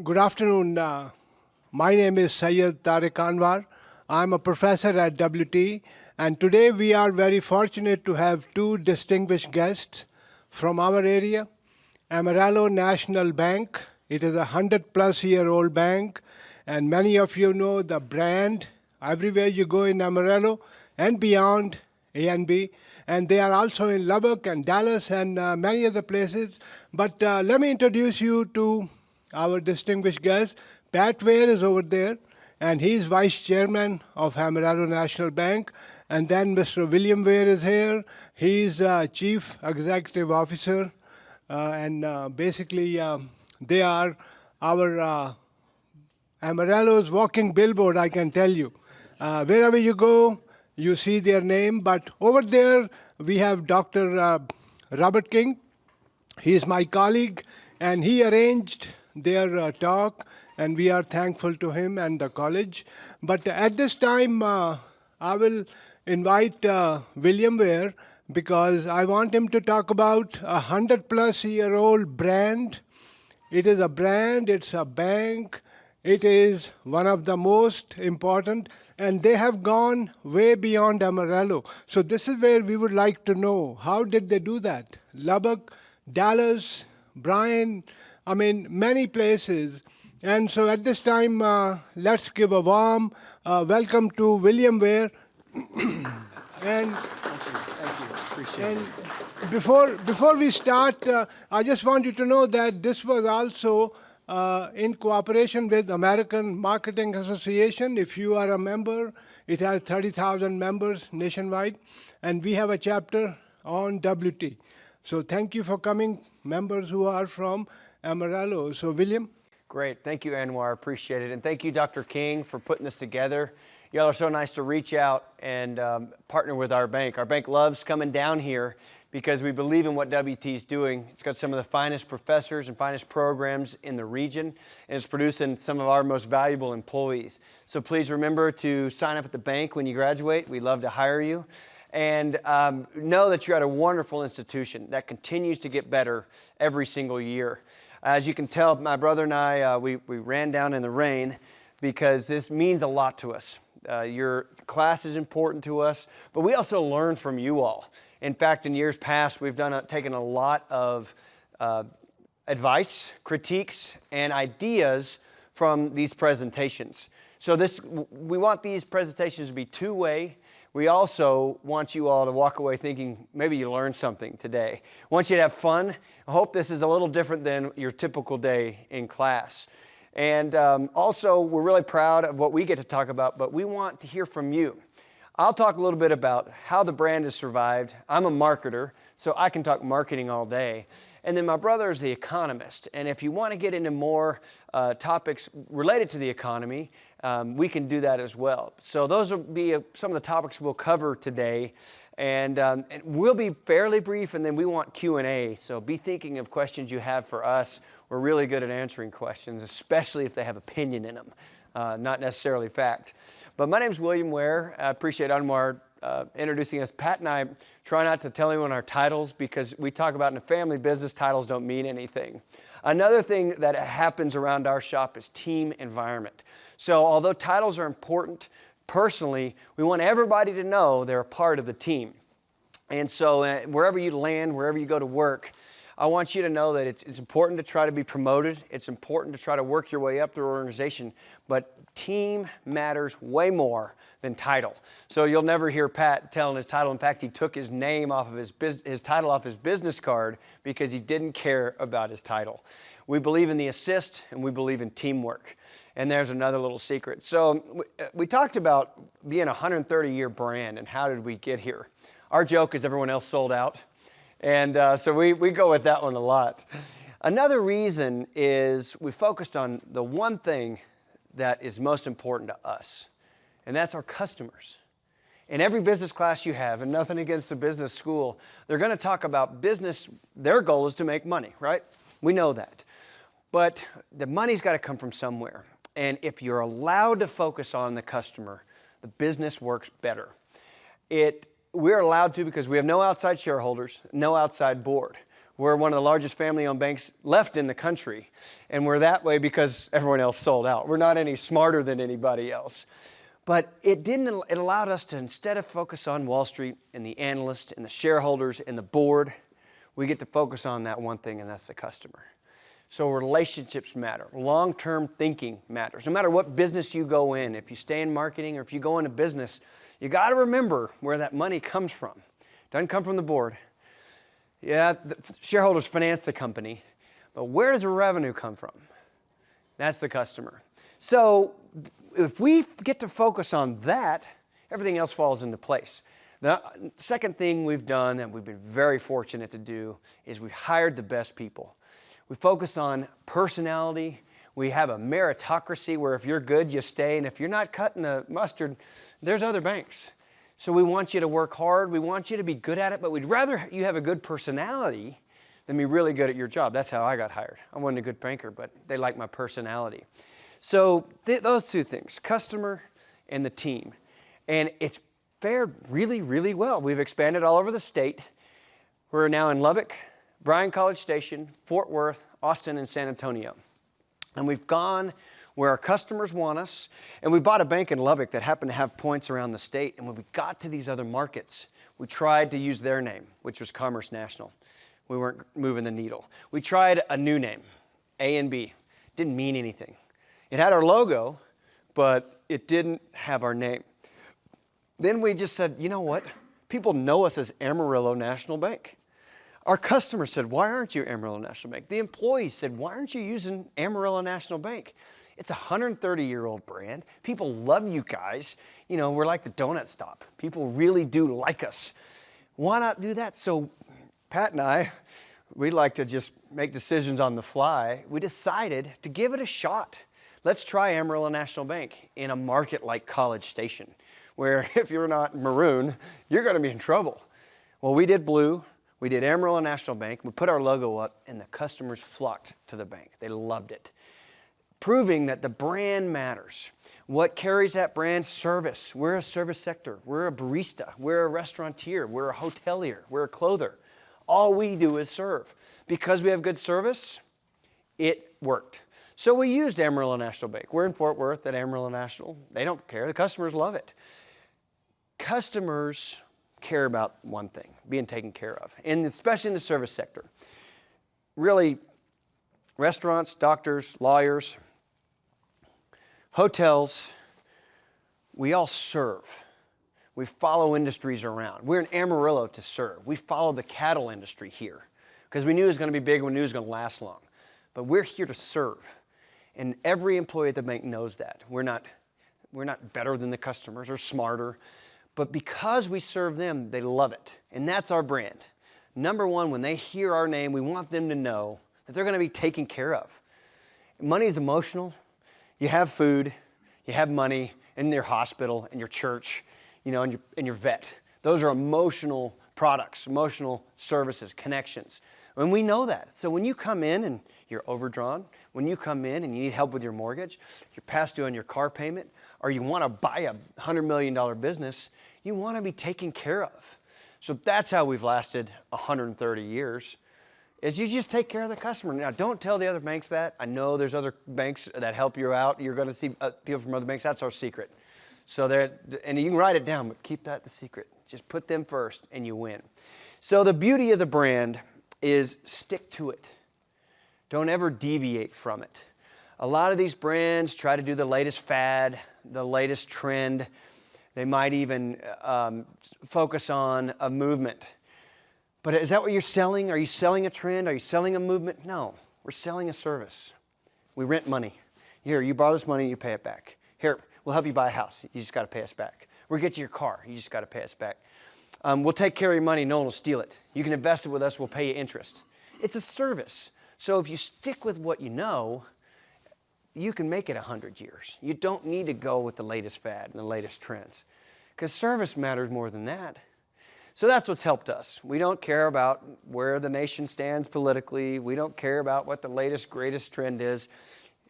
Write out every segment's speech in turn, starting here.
Good afternoon. My name is Syed Tariq Anwar. I'm a professor at WT, and today we are very fortunate to have two distinguished guests from our area. Amarillo National Bank. It is a 100-plus-year-old bank, and many of you know the brand everywhere you go in Amarillo and beyond, A&B. And they are also in Lubbock and Dallas and many other places. But let me introduce you to our distinguished guest. Pat Ware is over there, and he's vice chairman of Amarillo National Bank. And then Mr. William Ware is here. He's chief executive officer. Basically, they are our Amarillo's walking billboard, I can tell you. Wherever you go, you see their name. But over there, we have Dr. Robert King. He is my colleague, and he arranged their talk, and we are thankful to him and the college. But at this time, I will invite William Ware because I want him to talk about a 100-plus-year-old brand. It is a brand, it's a bank, it is one of the most important, and they have gone way beyond Amarillo. So this is where we would like to know, how did they do that? Lubbock, Dallas, Bryan, many places. And so at this time, let's give a warm welcome to William Ware. And Thank you. Appreciate it. before we start, I just want you to know that this was also in cooperation with American Marketing Association. If you are a member, it has 30,000 members nationwide, and we have a chapter on WT. So thank you for coming, members who are from Amarillo. So William? Great. Thank you, Anwar. Appreciate it. And thank you, Dr. King, for putting this together. Y'all are so nice to reach out and partner with our bank. Our bank loves coming down here because we believe in what WT is doing. It's got some of the finest professors and finest programs in the region, and it's producing some of our most valuable employees. So please remember to sign up at the bank when you graduate. We'd love to hire you. And know that you're at a wonderful institution that continues to get better every single year. As you can tell, my brother and I, we ran down in the rain because this means a lot to us. Your class is important to us, but we also learn from you all. In fact, in years past, we've taken a lot of advice, critiques, and ideas from these presentations. So we want these presentations to be two-way. We also want you all to walk away thinking maybe you learned something today. I want you to have fun. I hope this is a little different than your typical day in class. And also, we're really proud of what we get to talk about, but we want to hear from you. I'll talk a little bit about how the brand has survived. I'm a marketer, so I can talk marketing all day. And then my brother is the economist. And if you want to get into more topics related to the economy, we can do that as well. So those will be some of the topics we'll cover today. And we'll be fairly brief, and then we want Q&A. So be thinking of questions you have for us. We're really good at answering questions, especially if they have opinion in them, not necessarily fact. But my name is William Ware. I appreciate Anwar introducing us. Pat and I try not to tell anyone our titles because we talk about in a family business, titles don't mean anything. Another thing that happens around our shop is team environment. So although titles are important, personally, we want everybody to know they're a part of the team. And so wherever you land, wherever you go to work, I want you to know that it's important to try to be promoted. It's important to try to work your way up through an organization, but team matters way more than title. So you'll never hear Pat telling his title. In fact, he took his name off of his title off his business card because he didn't care about his title. We believe in the assist, and we believe in teamwork. And there's another little secret. So we talked about being a 130-year brand and how did we get here. Our joke is everyone else sold out. And so we go with that one a lot. Another reason is we focused on the one thing that is most important to us, and that's our customers. In every business class you have, and nothing against the business school, they're going to talk about business. Their goal is to make money, right? We know that. But the money's got to come from somewhere. And if you're allowed to focus on the customer, the business works better. We're allowed to because we have no outside shareholders, no outside board. We're one of the largest family-owned banks left in the country, and we're that way because everyone else sold out. We're not any smarter than anybody else. But it allowed us to, instead of focus on Wall Street and the analyst and the shareholders and the board, we get to focus on that one thing, and that's the customer. So relationships matter. Long-term thinking matters. No matter what business you go in, if you stay in marketing or if you go into business, you got to remember where that money comes from. It doesn't come from the board. Yeah, the shareholders finance the company, but where does the revenue come from? That's the customer. So if we get to focus on that, everything else falls into place. The second thing we've done, and we've been very fortunate to do, is we've hired the best people. We focus on personality. We have a meritocracy where if you're good, you stay, and if you're not cutting the mustard, there's other banks. So we want you to work hard. We want you to be good at it, but we'd rather you have a good personality than be really good at your job. That's how I got hired. I wasn't a good banker, but they like my personality. So those two things, customer and the team. And it's fared really, really well. We've expanded all over the state. We're now in Lubbock, Bryan College Station, Fort Worth, Austin, and San Antonio. And we've gone where our customers want us. And we bought a bank in Lubbock that happened to have points around the state. And when we got to these other markets, we tried to use their name, which was Commerce National. We weren't moving the needle. We tried a new name, A&B. Didn't mean anything. It had our logo, but it didn't have our name. Then we just said, you know what? People know us as Amarillo National Bank. Our customers said, why aren't you Amarillo National Bank? The employees said, why aren't you using Amarillo National Bank? It's a 130-year-old brand. People love you guys. You know, we're like the donut stop. People really do like us. Why not do that? So Pat and I, we like to just make decisions on the fly. We decided to give it a shot. Let's try Amarillo National Bank in a market like College Station, where if you're not maroon, you're going to be in trouble. Well, we did blue. We did Amarillo National Bank. We put our logo up, and the customers flocked to the bank. They loved it, proving that the brand matters. What carries that brand? Service. We're a service sector. We're a barista. We're a restaurateur. We're a hotelier. We're a clother. All we do is serve. Because we have good service, it worked. So we used Amarillo National Bank. We're in Fort Worth at Amarillo National. They don't care. The customers love it. Customers care about one thing, being taken care of, and especially in the service sector. Really, restaurants, doctors, lawyers, hotels, we all serve. We follow industries around. We're in Amarillo to serve. We follow the cattle industry here because we knew it was going to be big and we knew it was going to last long. But we're here to serve. And every employee at the bank knows that. We're not better than the customers or smarter. But because we serve them, they love it. And that's our brand. Number one, when they hear our name, we want them to know that they're going to be taken care of. Money is emotional. You have food, you have money, and your hospital, and your church, you know, and your vet. Those are emotional products, emotional services, connections. And we know that. So when you come in and you're overdrawn, when you come in and you need help with your mortgage, you're past due on your car payment, or you want to buy a $100 million business, you want to be taken care of. So that's how we've lasted 130 years, is you just take care of the customer. Now, don't tell the other banks that. I know there's other banks that help you out. You're going to see people from other banks. That's our secret. So and you can write it down, but keep that the secret. Just put them first and you win. So the beauty of the brand is stick to it. Don't ever deviate from it. A lot of these brands try to do the latest fad, the latest trend. They might even focus on a movement. But is that what you're selling? Are you selling a trend? Are you selling a movement? No, we're selling a service. We rent money. Here, you borrow this money, you pay it back. Here, we'll help you buy a house. You just got to pay us back. We'll get you your car. You just got to pay us back. We'll take care of your money. No one will steal it. You can invest it with us. We'll pay you interest. It's a service. So if you stick with what you know, you can make it 100 years. You don't need to go with the latest fad and the latest trends because service matters more than that. So that's what's helped us. We don't care about where the nation stands politically. We don't care about what the latest, greatest trend is.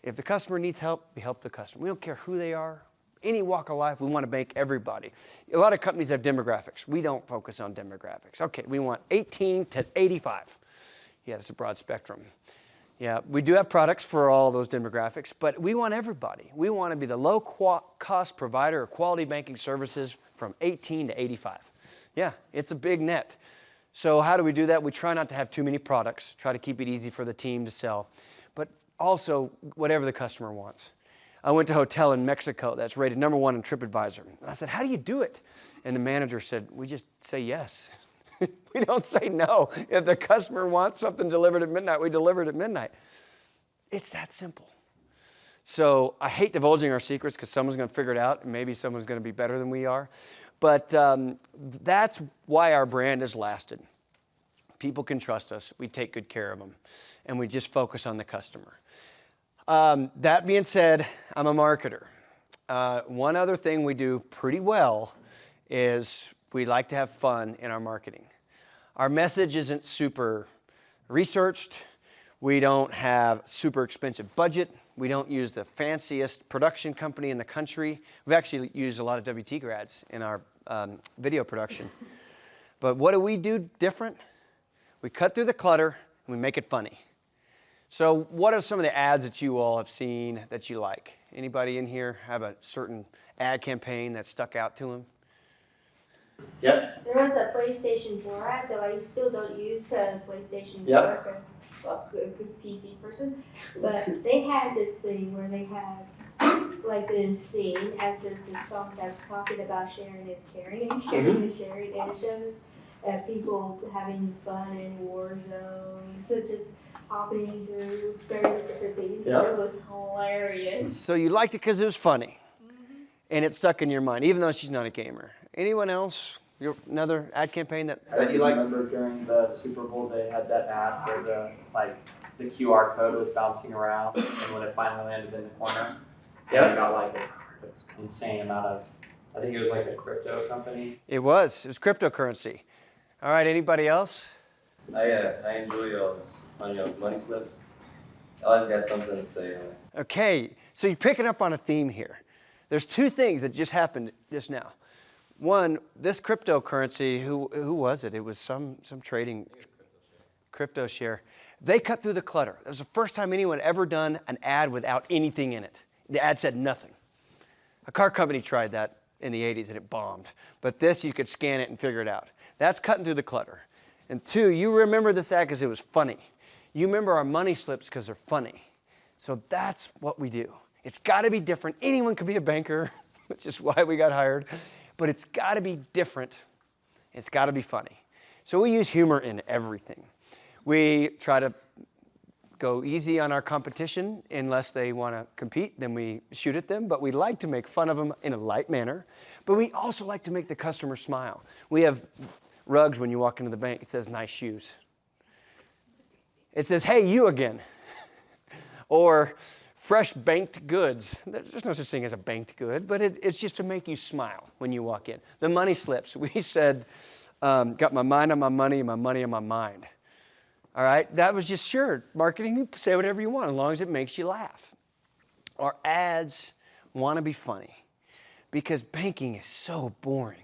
If the customer needs help, we help the customer. We don't care who they are. Any walk of life, we want to bank everybody. A lot of companies have demographics. We don't focus on demographics. Okay, we want 18 to 85. Yeah, it's a broad spectrum. Yeah, we do have products for all those demographics, but we want everybody. We want to be the low-cost provider of quality banking services from 18 to 85. Yeah, it's a big net. So how do we do that? We try not to have too many products, try to keep it easy for the team to sell, but also whatever the customer wants. I went to a hotel in Mexico that's rated #1 on TripAdvisor. And I said, how do you do it? And the manager said, we just say yes. We don't say no. If the customer wants something delivered at midnight, we deliver it at midnight. It's that simple. So I hate divulging our secrets because someone's going to figure it out, and maybe someone's going to be better than we are. But that's why our brand has lasted. People can trust us. We take good care of them, and we just focus on the customer. That being said, I'm a marketer. One other thing we do pretty well is we like to have fun in our marketing. Our message isn't super researched. We don't have super expensive budget. We don't use the fanciest production company in the country. We've actually used a lot of WT grads in our video production. But what do we do different? We cut through the clutter and we make it funny. So what are some of the ads that you all have seen that you like? Anybody in here have a certain ad campaign that stuck out to them? Yep. There was a PlayStation 4 ad, though I still don't use PlayStation 4. Yep. I'm a good PC person. But they had this thing where they had like this scene as there's this song that's talking about sharing is caring and caring is sharing, and it shows people having fun in war zones, such as hopping through various different things. Yep. It was hilarious. So you liked it because it was funny, and it stuck in your mind, even though she's not a gamer. Anyone else? Another ad campaign that you like? I remember during the Super Bowl they had that ad where the QR code was bouncing around, and when it finally landed in the corner, they got like an insane amount of, I think it was like a crypto company. It was cryptocurrency. All right, anybody else? I enjoy y'all's money slips. I always got something to say on it. Okay, so you're picking up on a theme here. There's two things that just happened just now. One, this cryptocurrency, who was it? It was some trading crypto share. They cut through the clutter. It was the first time anyone ever done an ad without anything in it. The ad said nothing. A car company tried that in the 80s and it bombed. But this, you could scan it and figure it out. That's cutting through the clutter. And two, you remember this ad because it was funny. You remember our money slips because they're funny. So that's what we do. It's got to be different. Anyone could be a banker, which is why we got hired. But it's got to be different. It's got to be funny. So we use humor in everything. We try to go easy on our competition unless they want to compete, then we shoot at them. But we like to make fun of them in a light manner. But we also like to make the customer smile. We have rugs when you walk into the bank. It says, nice shoes. It says, hey, you again. Or fresh banked goods. There's no such thing as a banked good, but it's just to make you smile when you walk in. The money slips. We said, got my mind on my money and my money on my mind. All right, that was just sure. Marketing, you say whatever you want as long as it makes you laugh. Our ads want to be funny because banking is so boring.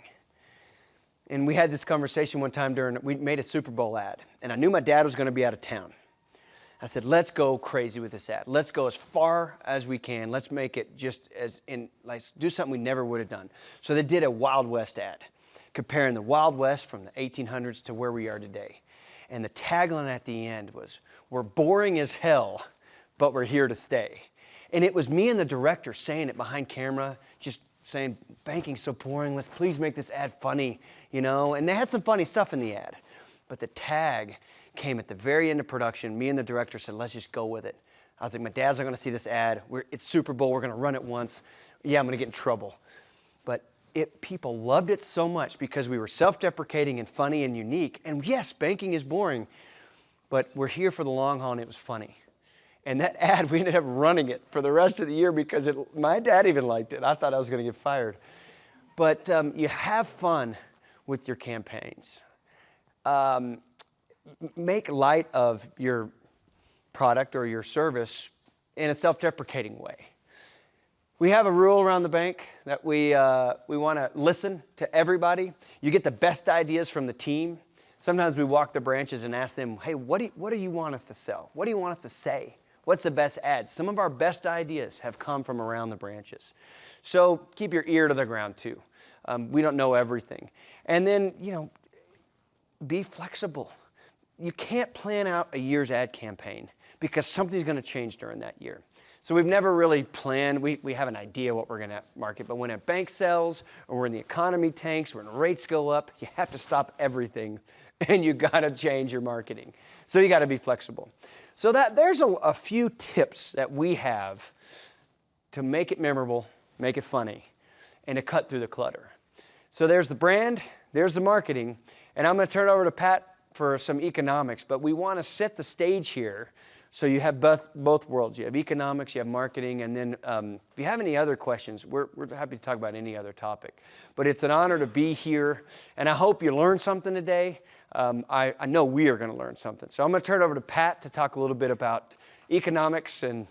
And we had this conversation one time we made a Super Bowl ad, and I knew my dad was going to be out of town. I said, let's go crazy with this ad. Let's go as far as we can. Let's make it let's do something we never would have done. So they did a Wild West ad, comparing the Wild West from the 1800s to where we are today. And the tagline at the end was, we're boring as hell, but we're here to stay. And it was me and the director saying it behind camera, just saying, banking's so boring, let's please make this ad funny, you know? And they had some funny stuff in the ad. But the tag came at the very end of production. Me and the director said, let's just go with it. I was like, my dad's not going to see this ad. It's Super Bowl. We're going to run it once. Yeah, I'm going to get in trouble. But people loved it so much because we were self-deprecating and funny and unique. And yes, banking is boring, but we're here for the long haul, and it was funny. And that ad, we ended up running it for the rest of the year because my dad even liked it. I thought I was going to get fired. But you have fun with your campaigns. Make light of your product or your service in a self-deprecating way. We have a rule around the bank that we want to listen to everybody. You get the best ideas from the team. Sometimes we walk the branches and ask them, hey, what do you want us to sell? What do you want us to say? What's the best ad? Some of our best ideas have come from around the branches. So keep your ear to the ground too. We don't know everything. And then, be flexible. You can't plan out a year's ad campaign because something's going to change during that year. So we've never really planned. We have an idea what we're going to market, but when a bank sells or when the economy tanks, when rates go up, you have to stop everything and you got to change your marketing. So you got to be flexible. So there's a few tips that we have to make it memorable, make it funny, and to cut through the clutter. So there's the brand, there's the marketing, and I'm going to turn it over to Pat for some economics, but we want to set the stage here so you have both worlds. You have economics, you have marketing, and then if you have any other questions, we're happy to talk about any other topic. But it's an honor to be here, and I hope you learned something today. I know we are going to learn something. So I'm going to turn it over to Pat to talk a little bit about economics, and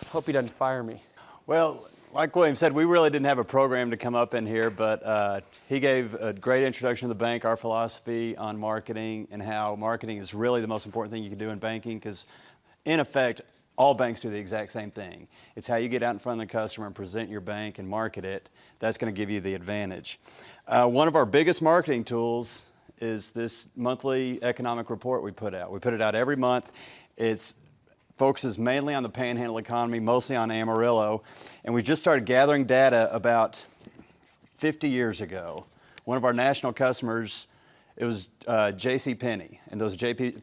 hope he doesn't fire me. Well, like William said, we really didn't have a program to come up in here, but he gave a great introduction to the bank, our philosophy on marketing, and how marketing is really the most important thing you can do in banking, because in effect, all banks do the exact same thing. It's how you get out in front of the customer and present your bank and market it. That's going to give you the advantage. One of our biggest marketing tools is this monthly economic report we put out. We put it out every month. It focuses mainly on the Panhandle economy, mostly on Amarillo, and we just started gathering data about 50 years ago. One of our national customers, it was J.C. Penney, and those J.P.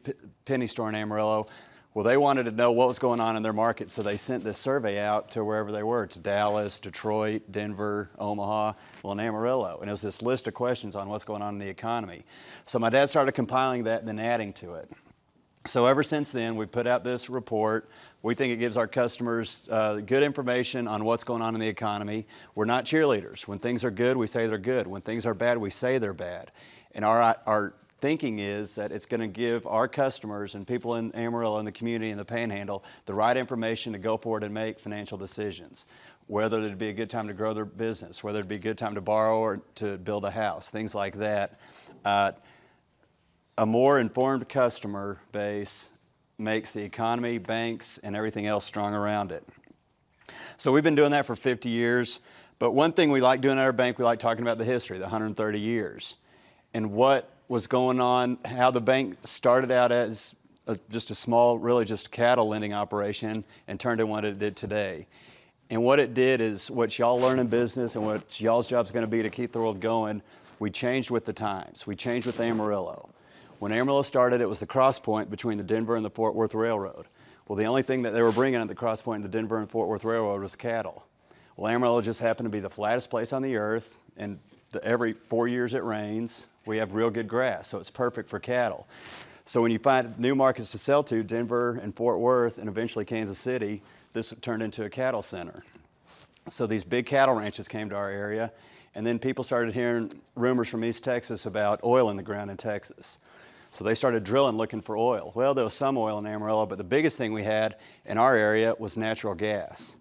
Penney store in Amarillo. Well, they wanted to know what was going on in their market, so they sent this survey out to wherever they were, to Dallas, Detroit, Denver, Omaha, well, in Amarillo. And it was this list of questions on what's going on in the economy. So my dad started compiling that and then adding to it. So ever since then, we put out this report. We think it gives our customers good information on what's going on in the economy. We're not cheerleaders. When things are good, we say they're good. When things are bad, we say they're bad. And our thinking is that it's going to give our customers and people in Amarillo and the community and the Panhandle the right information to go forward and make financial decisions. Whether it'd be a good time to grow their business, whether it'd be a good time to borrow or to build a house, things like that. A more informed customer base makes the economy, banks, and everything else strong around it. So we've been doing that for 50 years. But one thing we like doing at our bank, we like talking about the history, the 130 years, and what was going on, how the bank started out as just a small, really just cattle lending operation and turned into what it did today. And what it did is what y'all learn in business and what y'all's job is going to be to keep the world going, we changed with the times. We changed with Amarillo. When Amarillo started, it was the cross point between the Denver and the Fort Worth Railroad. Well, the only thing that they were bringing at the cross point in the Denver and Fort Worth Railroad was cattle. Well, Amarillo just happened to be the flattest place on the earth, and every 4 years it rains. We have real good grass, so it's perfect for cattle. So when you find new markets to sell to, Denver and Fort Worth and eventually Kansas City, this turned into a cattle center. So these big cattle ranches came to our area, and then people started hearing rumors from East Texas about oil in the ground in Texas. So they started drilling, looking for oil. Well, there was some oil in Amarillo, but the biggest thing we had in our area was natural gas.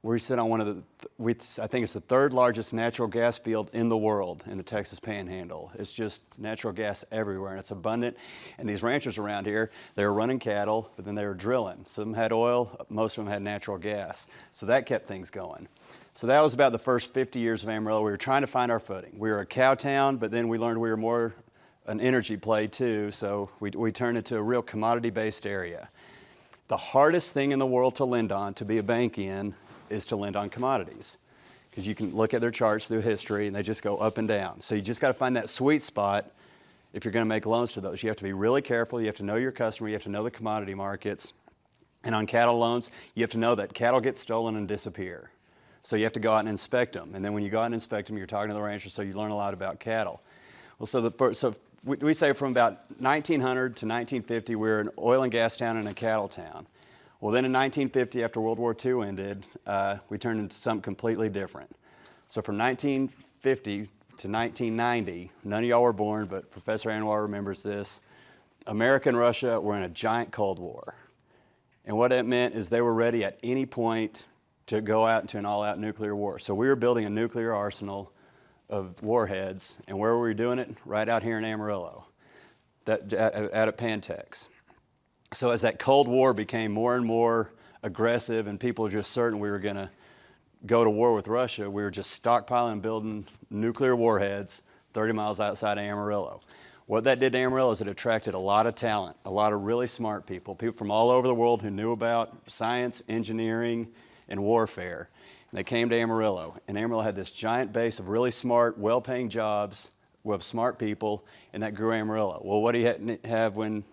We sit on one of I think it's the third largest natural gas field in the world in the Texas Panhandle. It's just natural gas everywhere, and it's abundant. And these ranchers around here, they were running cattle, but then they were drilling. Some had oil, most of them had natural gas. So that kept things going. So that was about the first 50 years of Amarillo. We were trying to find our footing. We were a cow town, but then we learned we were more an energy play too, so we turned into a real commodity-based area. The hardest thing in the world to lend on, to be a bank in, is to lend on commodities, because you can look at their charts through history and they just go up and down. So you just got to find that sweet spot if you're going to make loans to those. You have to be really careful. You have to know your customer. You have to know the commodity markets. And on cattle loans, you have to know that cattle get stolen and disappear. So you have to go out and inspect them. And then when you go out and inspect them, you're talking to the ranchers, so you learn a lot about cattle. Well, so we say from about 1900 to 1950, we were an oil and gas town and a cattle town. Well, then in 1950, after World War II ended, we turned into something completely different. So from 1950 to 1990, none of y'all were born, but Professor Anwar remembers this, America and Russia were in a giant Cold War. And what that meant is they were ready at any point to go out into an all-out nuclear war. So we were building a nuclear arsenal of warheads. And where were we doing it? Right out here in Amarillo, out at Pantex. So as that Cold War became more and more aggressive and people were just certain we were going to go to war with Russia, we were just stockpiling and building nuclear warheads 30 miles outside of Amarillo. What that did to Amarillo is it attracted a lot of talent, a lot of really smart people from all over the world who knew about science, engineering, and warfare. And they came to Amarillo, and Amarillo had this giant base of really smart, well-paying jobs with smart people, and that grew Amarillo. Well, what do you have when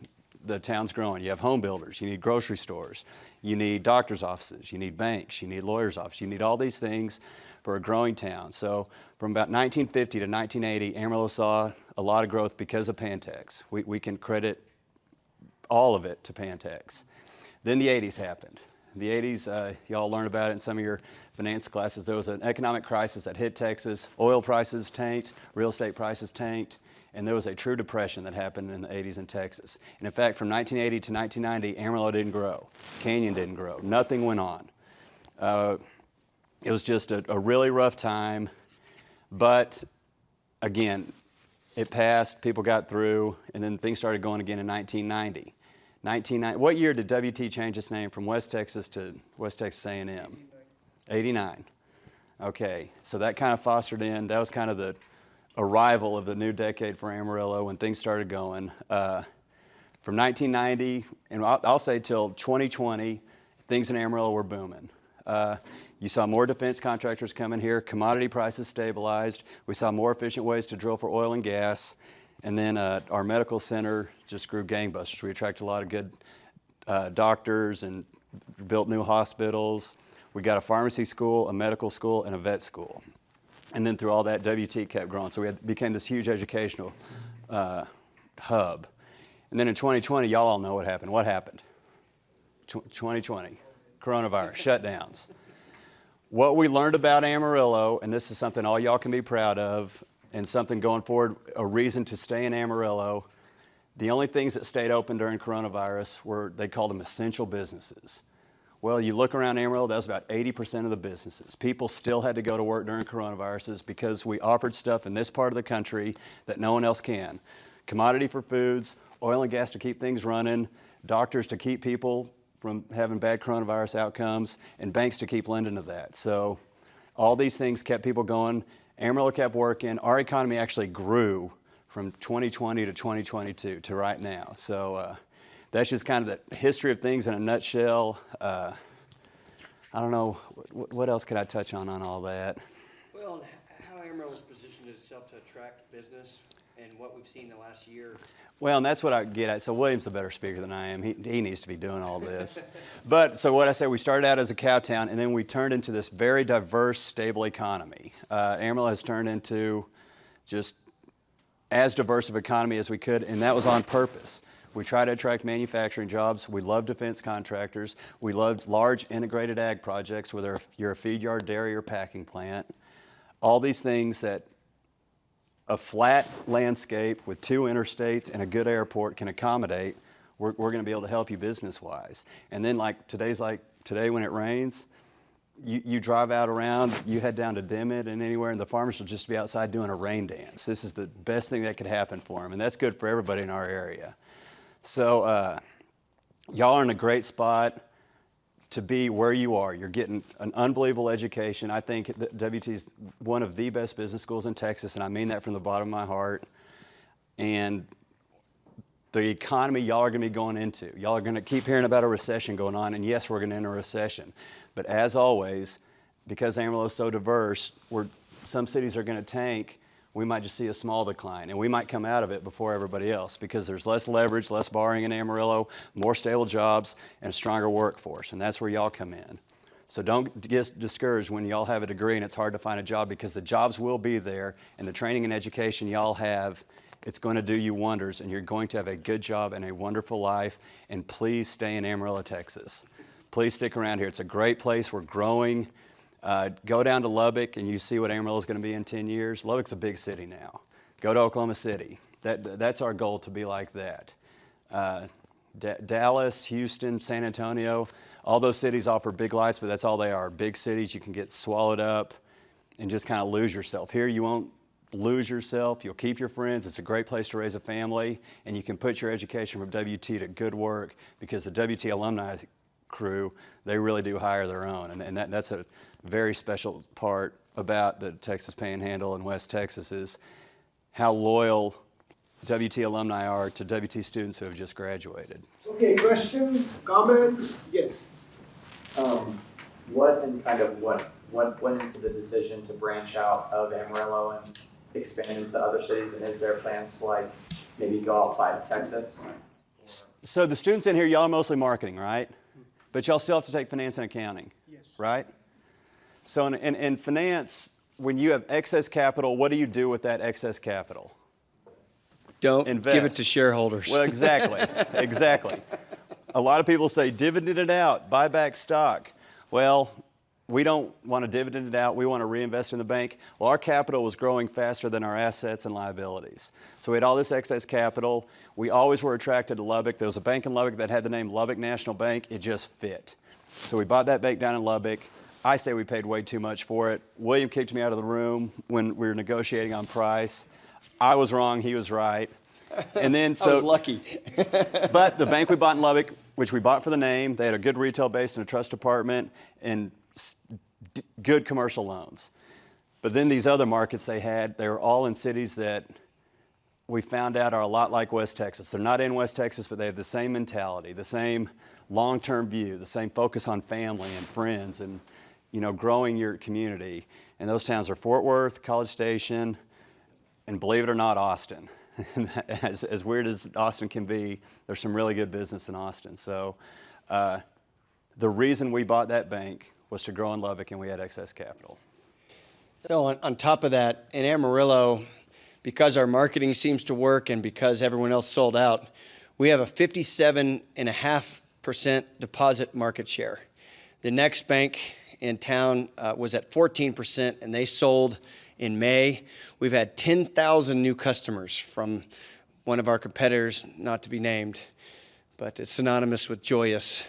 the town's growing? You have home builders, you need grocery stores, you need doctor's offices, you need banks, you need lawyers' offices, you need all these things for a growing town. So from about 1950 to 1980, Amarillo saw a lot of growth because of Pantex. We can credit all of it to Pantex. Then the 80s happened. The 80s, y'all learned about it in some of your finance classes. There was an economic crisis that hit Texas. Oil prices tanked, real estate prices tanked, and there was a true depression that happened in the 80s in Texas. And in fact, from 1980 to 1990, Amarillo didn't grow. Canyon didn't grow. Nothing went on. It was just a really rough time, but again, it passed, people got through, and then things started going again in 1990. What year did WT change its name from West Texas to West Texas A&M? 89. Okay, so that kind of fostered in, that was kind of the arrival of the new decade for Amarillo when things started going. From 1990, and I'll say till 2020, things in Amarillo were booming. You saw more defense contractors coming here, commodity prices stabilized, we saw more efficient ways to drill for oil and gas, and then our medical center just grew gangbusters. We attracted a lot of good doctors and built new hospitals. We got a pharmacy school, a medical school, and a vet school. And then through all that, WT kept growing. So we became this huge educational hub. And then in 2020, y'all all know what happened. What happened? 2020, coronavirus, shutdowns. What we learned about Amarillo, and this is something all y'all can be proud of, and something going forward, a reason to stay in Amarillo, the only things that stayed open during coronavirus were, they called them essential businesses. Well, you look around Amarillo, that was about 80% of the businesses. People still had to go to work during coronaviruses because we offered stuff in this part of the country that no one else can. Commodity for foods, oil and gas to keep things running, doctors to keep people from having bad coronavirus outcomes, and banks to keep lending to that. So all these things kept people going. Amarillo kept working. Our economy actually grew from 2020 to 2022 to right now. So that's just kind of the history of things in a nutshell. I don't know, what else could I touch on all that? Well, how Amarillo's positioned itself to attract business and what we've seen the last year. Well, and that's what I get at. So William's a better speaker than I am. He needs to be doing all this. But so what I said, we started out as a cow town, and then we turned into this very diverse, stable economy. Amarillo has turned into just as diverse of an economy as we could, and that was on purpose. We try to attract manufacturing jobs. We love defense contractors. We love large integrated ag projects, whether you're a feed yard, dairy, or packing plant. All these things that a flat landscape with 2 interstates and a good airport can accommodate, we're going to be able to help you business-wise. And then like today when it rains, you drive out around, you head down to Dimmitt and anywhere, and the farmers will just be outside doing a rain dance. This is the best thing that could happen for them, and that's good for everybody in our area. So y'all are in a great spot to be where you are. You're getting an unbelievable education. I think that WT is one of the best business schools in Texas, and I mean that from the bottom of my heart. And the economy y'all are going to be going into, y'all are going to keep hearing about a recession going on, and yes, we're going to enter a recession. But as always, because Amarillo is so diverse, some cities are going to tank, we might just see a small decline, and we might come out of it before everybody else because there's less leverage, less borrowing in Amarillo, more stable jobs, and a stronger workforce, and that's where y'all come in. So don't get discouraged when y'all have a degree and it's hard to find a job, because the jobs will be there, and the training and education y'all have, it's going to do you wonders, and you're going to have a good job and a wonderful life, and please stay in Amarillo, Texas. Please stick around here. It's a great place. We're growing. Go down to Lubbock and you see what Amarillo is going to be in 10 years. Lubbock's a big city now. Go to Oklahoma City. That's our goal, to be like that. Dallas, Houston, San Antonio, all those cities offer big lights, but that's all they are. Big cities, you can get swallowed up and just kind of lose yourself. Here you won't lose yourself, you'll keep your friends, it's a great place to raise a family, and you can put your education from WT to good work because the WT alumni crew, they really do hire their own. And that's a very special part about the Texas Panhandle and West Texas is how loyal WT alumni are to WT students who have just graduated. Okay, questions, comments? Yes. What went into the decision to branch out of Amarillo and expand into other cities? And is there plans to like maybe go outside of Texas? So the students in here, y'all are mostly marketing, right? But y'all still have to take finance and accounting, Yes. right? So in finance, when you have excess capital, what do you do with that excess capital? Don't Invest. give it to shareholders. Well, exactly, exactly. A lot of people say dividend it out, buy back stock. Well, we don't want to dividend it out. We want to reinvest in the bank. Well, our capital was growing faster than our assets and liabilities. So we had all this excess capital. We always were attracted to Lubbock. There was a bank in Lubbock that had the name Lubbock National Bank. It just fit. So we bought that bank down in Lubbock. I say we paid way too much for it. William kicked me out of the room when we were negotiating on price. I was wrong, he was right. And then I was lucky. but the bank we bought in Lubbock, which we bought for the name, they had a good retail base and a trust department and good commercial loans. But then these other markets they were all in cities that we found out are a lot like West Texas. They're not in West Texas, but they have the same mentality, the same long-term view, the same focus on family and friends and growing your community. And those towns are Fort Worth, College Station, and believe it or not, Austin. As weird as Austin can be, there's some really good business in Austin. So the reason we bought that bank was to grow in Lubbock, and we had excess capital. So on top of that, in Amarillo, because our marketing seems to work and because everyone else sold out, we have a 57.5% deposit market share. The next bank in town was at 14%, and they sold in May. We've had 10,000 new customers from one of our competitors, not to be named, but it's synonymous with joyous.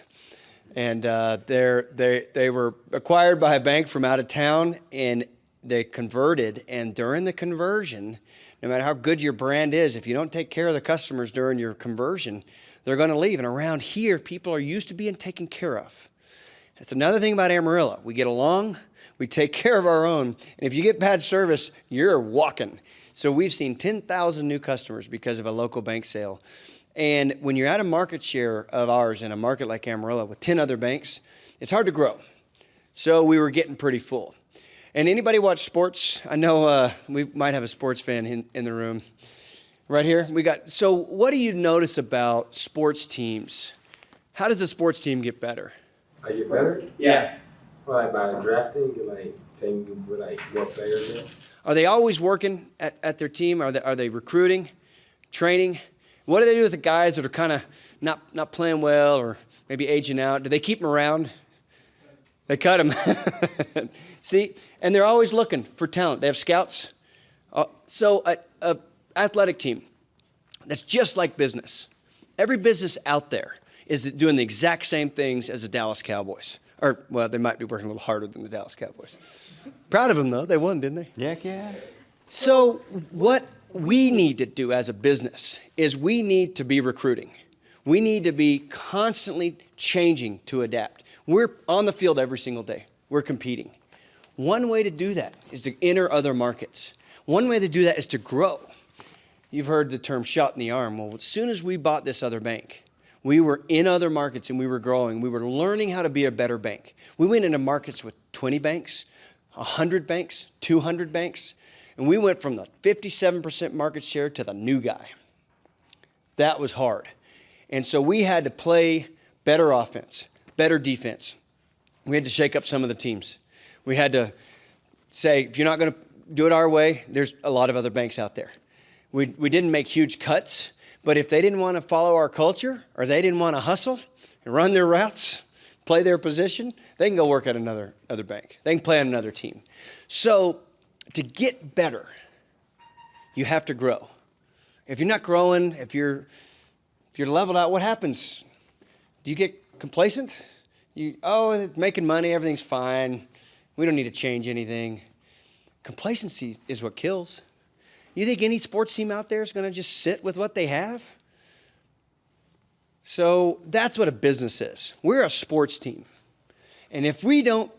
And they were acquired by a bank from out of town, and they converted. And during the conversion, no matter how good your brand is, if you don't take care of the customers during your conversion, they're going to leave. And around here, people are used to being taken care of. That's another thing about Amarillo. We get along, we take care of our own, and if you get bad service, you're walking. So we've seen 10,000 new customers because of a local bank sale. And when you're at a market share of ours in a market like Amarillo with 10 other banks, it's hard to grow. So we were getting pretty full. And anybody watch sports? I know we might have a sports fan in the room. Right here, so what do you notice about sports teams? How does a sports team get better? I get better? Yeah. Like by drafting, like taking with like more players in. Are they always working at their team? Are they recruiting, training? What do they do with the guys that are kind of not playing well or maybe aging out? Do they keep them around? They cut them. See, and they're always looking for talent. They have scouts. So a athletic team that's just like business. Every business out there is doing the exact same things as the Dallas Cowboys. Or, well, they might be working a little harder than the Dallas Cowboys. Proud of them, though. They won, didn't they? Yeah. So what we need to do as a business is we need to be recruiting. We need to be constantly changing to adapt. We're on the field every single day. We're competing. One way to do that is to enter other markets. One way to do that is to grow. You've heard the term shot in the arm. Well, as soon as we bought this other bank, we were in other markets and we were growing. We were learning how to be a better bank. We went into markets with 20 banks, 100 banks, 200 banks, and we went from the 57% market share to the new guy. That was hard. And so we had to play better offense, better defense. We had to shake up some of the teams. We had to say, if you're not going to do it our way, there's a lot of other banks out there. We didn't make huge cuts. But if they didn't want to follow our culture or they didn't want to hustle and run their routes, play their position, they can go work at another bank. They can play on another team. So to get better, you have to grow. If you're not growing, if you're leveled out, what happens? Do you get complacent? It's making money, everything's fine. We don't need to change anything. Complacency is what kills. You think any sports team out there is going to just sit with what they have? So that's what a business is. We're a sports team. And if we don't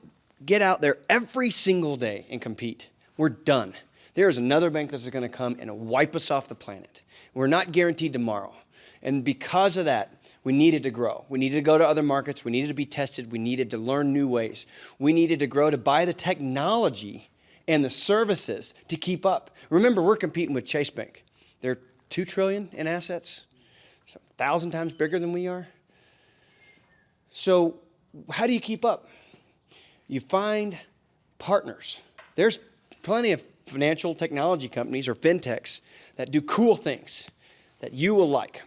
get out there every single day and compete, we're done. There is another bank that's going to come and wipe us off the planet. We're not guaranteed tomorrow. And because of that, we needed to grow. We needed to go to other markets. We needed to be tested. We needed to learn new ways. We needed to grow to buy the technology and the services to keep up. Remember, we're competing with Chase Bank. They're $2 trillion in assets, so 1,000 times bigger than we are. So how do you keep up? You find partners. There's plenty of financial technology companies or fintechs that do cool things that you will like.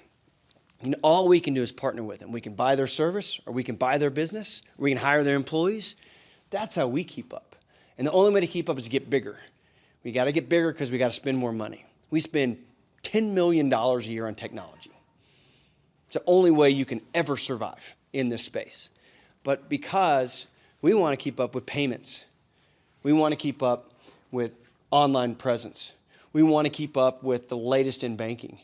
And all we can do is partner with them. We can buy their service, or we can buy their business, or we can hire their employees. That's how we keep up. And the only way to keep up is to get bigger. We got to get bigger because we got to spend more money. We spend $10 million a year on technology. It's the only way you can ever survive in this space. But because we want to keep up with payments, we want to keep up with online presence, we want to keep up with the latest in banking.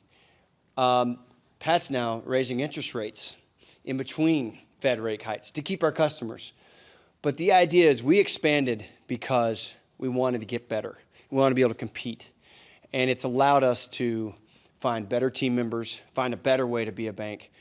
Pat's now raising interest rates in between Fed rate hikes to keep our customers. But the idea is we expanded because we wanted to get better. We wanted to be able to compete. And it's allowed us to find better team members, find a better way to be a bank,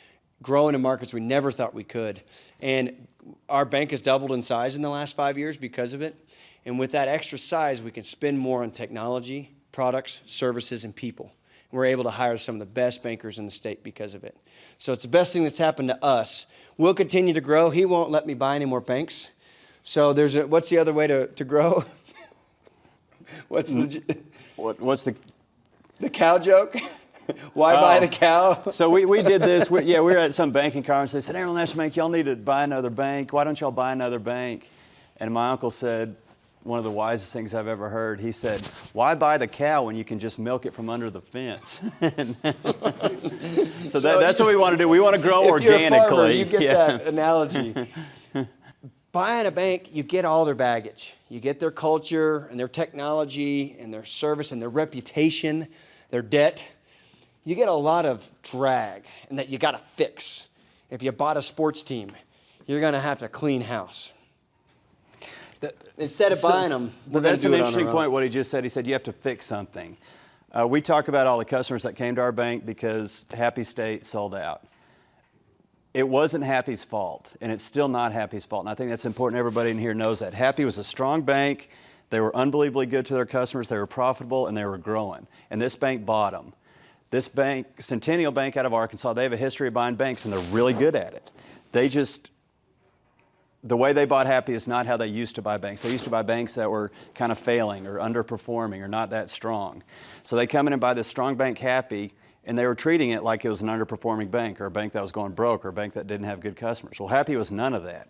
grow into markets we never thought we could. And our bank has doubled in size in the last 5 years because of it. And with that extra size, we can spend more on technology, products, services, and people. We're able to hire some of the best bankers in the state because of it. So it's the best thing that's happened to us. We'll continue to grow. He won't let me buy any more banks. So what's the other way to grow? What's the cow joke? Why buy the cow? So we did this. We were at some banking conference. They said, Amarillo National Bank, y'all need to buy another bank. Why don't y'all buy another bank? And my uncle said, one of the wisest things I've ever heard. He said, why buy the cow when you can just milk it from under the fence? so that's what we want to do. We want to grow organically. You're a farmer, you get that analogy. Buying a bank, you get all their baggage. You get their culture and their technology and their service and their reputation, their debt. You get a lot of drag and that you got to fix. If you bought a sports team, you're going to have to clean house. Instead of buying them, well, that's an interesting point, what he just said. He said you have to fix something. We talk about all the customers that came to our bank because Happy State sold out. It wasn't Happy's fault, and it's still not Happy's fault. And I think that's important. Everybody in here knows that. Happy was a strong bank. They were unbelievably good to their customers. They were profitable, and they were growing. And this bank bought them. This bank, Centennial Bank out of Arkansas, they have a history of buying banks, and they're really good at it. The way they bought Happy is not how they used to buy banks. They used to buy banks that were kind of failing or underperforming or not that strong. So they come in and buy this strong bank, Happy, and they were treating it like it was an underperforming bank or a bank that was going broke or a bank that didn't have good customers. Well, Happy was none of that.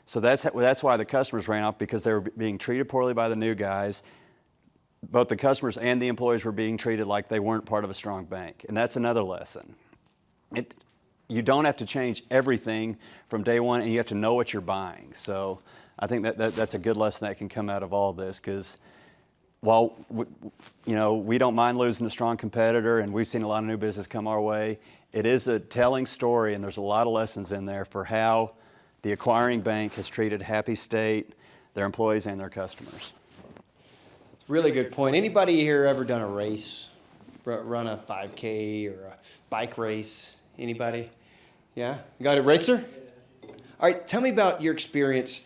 So that's why the customers ran off, because they were being treated poorly by the new guys. Both the customers and the employees were being treated like they weren't part of a strong bank. And that's another lesson. You don't have to change everything from day one, and you have to know what you're buying. So I think that's a good lesson that can come out of all of this, because while we don't mind losing a strong competitor, and we've seen a lot of new business come our way, it is a telling story, and there's a lot of lessons in there for how the acquiring bank has treated Happy State, their employees, and their customers. It's a really good point. Anybody here ever done a race, run a 5K or a bike race? Anybody? Yeah? You got a racer? All right, tell me about your experience.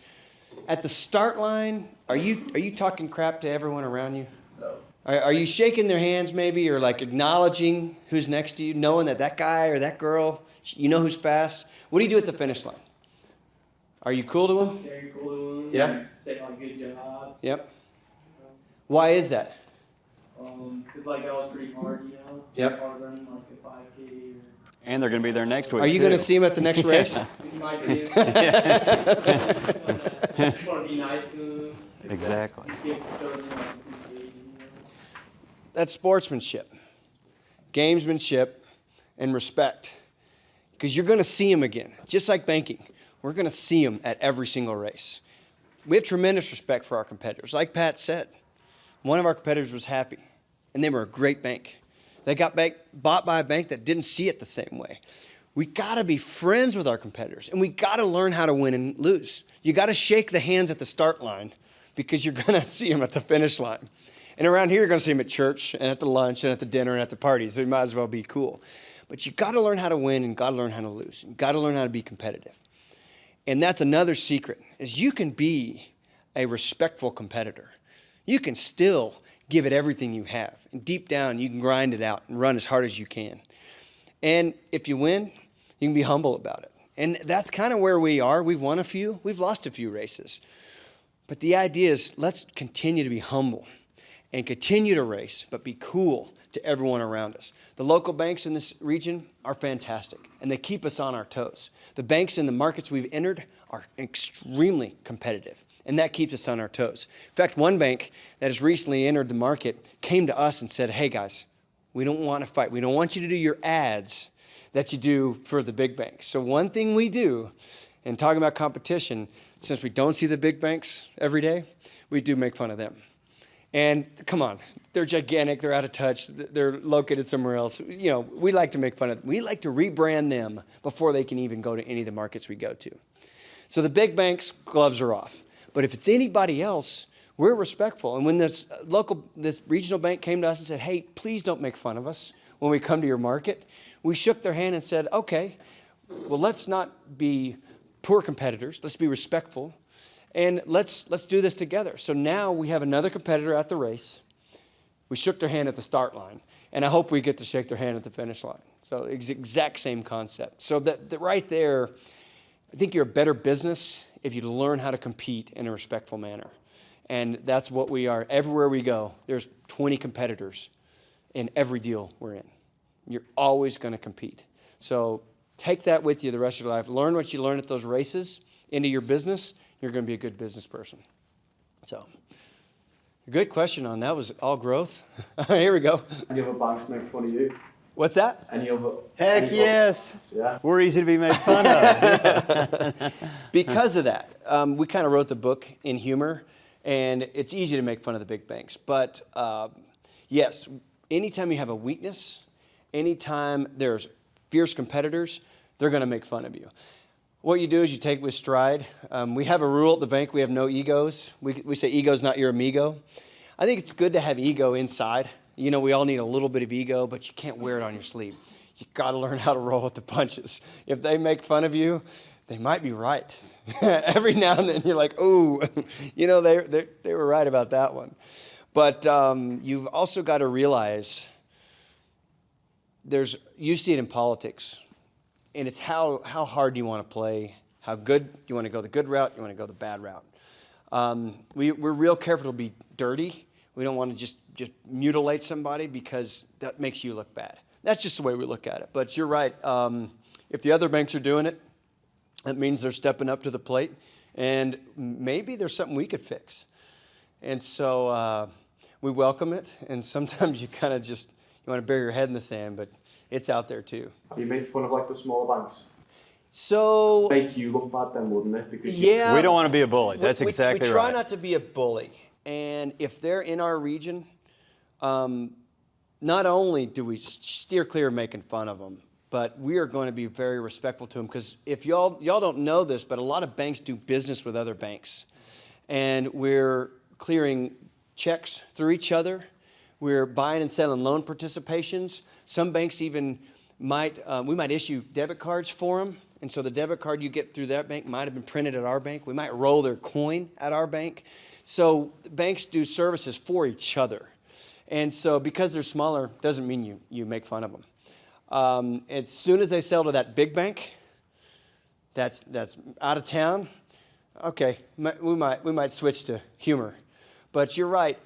At the start line, are you talking crap to everyone around you? No. Are you shaking their hands maybe, or like acknowledging who's next to you, knowing that guy or that girl, you know who's fast? What do you do at the finish line? Are you cool to them? Very cool to them. Yeah? Say like good job. Yep. Why is that? Cause like that was pretty hard, you know? Yep. It's hard running like a 5K or. And they're going to be there next week. Are you going to see them at the next race? You might do. Just want to be nice to them. Exactly. Just give them like appreciation, you know? That's sportsmanship, gamesmanship, and respect. Because you're going to see them again, just like banking. We're going to see them at every single race. We have tremendous respect for our competitors. Like Pat said, one of our competitors was Happy. and they were a great bank. They got bought by a bank that didn't see it the same way. We got to be friends with our competitors, and we got to learn how to win and lose. You got to shake the hands at the start line because you're going to see them at the finish line. And around here, you're going to see them at church and at the lunch and at the dinner and at the parties. So you might as well be cool. But you got to learn how to win and got to learn how to lose. You got to learn how to be competitive. And that's another secret, is you can be a respectful competitor. You can still give it everything you have. And deep down, you can grind it out and run as hard as you can. And if you win, you can be humble about it. And that's kind of where we are. We've won a few. We've lost a few races. But the idea is let's continue to be humble and continue to race, but be cool to everyone around us. The local banks in this region are fantastic, and they keep us on our toes. The banks in the markets we've entered are extremely competitive, and that keeps us on our toes. In fact, one bank that has recently entered the market came to us and said, hey guys, we don't want to fight. We don't want you to do your ads that you do for the big banks. So one thing we do, and talking about competition, since we don't see the big banks every day, we do make fun of them. And come on, they're gigantic, they're out of touch, they're located somewhere else. You know, we like to make fun of them. We like to rebrand them before they can even go to any of the markets we go to. So the big banks, gloves are off. But if it's anybody else, we're respectful. And when this regional bank came to us and said, hey, please don't make fun of us when we come to your market, we shook their hand and said, okay, well, let's not be poor competitors, let's be respectful. And let's do this together. So now we have another competitor at the race. We shook their hand at the start line, and I hope we get to shake their hand at the finish line. So exact same concept. So that right there, I think you're a better business if you learn how to compete in a respectful manner. And that's what we are. Everywhere we go, there's 20 competitors in every deal we're in. You're always going to compete. So take that with you the rest of your life. Learn what you learn at those races into your business. You're going to be a good business person. So, good question on that. Was all growth. Here we go. Any other banks make fun of you? What's that? Any other? Heck yes. Yeah. We're easy to be made fun of. Because of that, we kind of wrote the book in humor, and it's easy to make fun of the big banks. But yes, anytime you have a weakness, anytime there's fierce competitors, they're going to make fun of you. What you do is you take it with stride. We have a rule at the bank, we have no egos. We say ego's not your amigo. I think it's good to have ego inside. You know, we all need a little bit of ego, but you can't wear it on your sleeve. You got to learn how to roll with the punches. If they make fun of you, they might be right. Every now and then you're like, ooh, you know, they were right about that one. But you've also got to realize you see it in politics. And it's how hard do you want to play, how good, do you want to go the good route, you want to go the bad route. We're real careful to be dirty. We don't want to just mutilate somebody because that makes you look bad. That's just the way we look at it. But you're right. If the other banks are doing it, that means they're stepping up to the plate. And maybe there's something we could fix. And so we welcome it. And sometimes you kind of you want to bury your head in the sand, but it's out there too. You made fun of like the smaller banks. So Make you look bad then, wouldn't it? Because yeah, We don't want to be a bully. That's exactly we try right. not to be a bully. And if they're in our region, not only do we steer clear of making fun of them, but we are going to be very respectful to them. Because if y'all don't know this, but a lot of banks do business with other banks. And we're clearing checks through each other. We're buying and selling loan participations. Some banks even we might issue debit cards for them. And so the debit card you get through that bank might have been printed at our bank. We might roll their coin at our bank. So banks do services for each other. And so because they're smaller, doesn't mean you make fun of them. As soon as they sell to that big bank, that's out of town, okay, we might switch to humor. But you're right,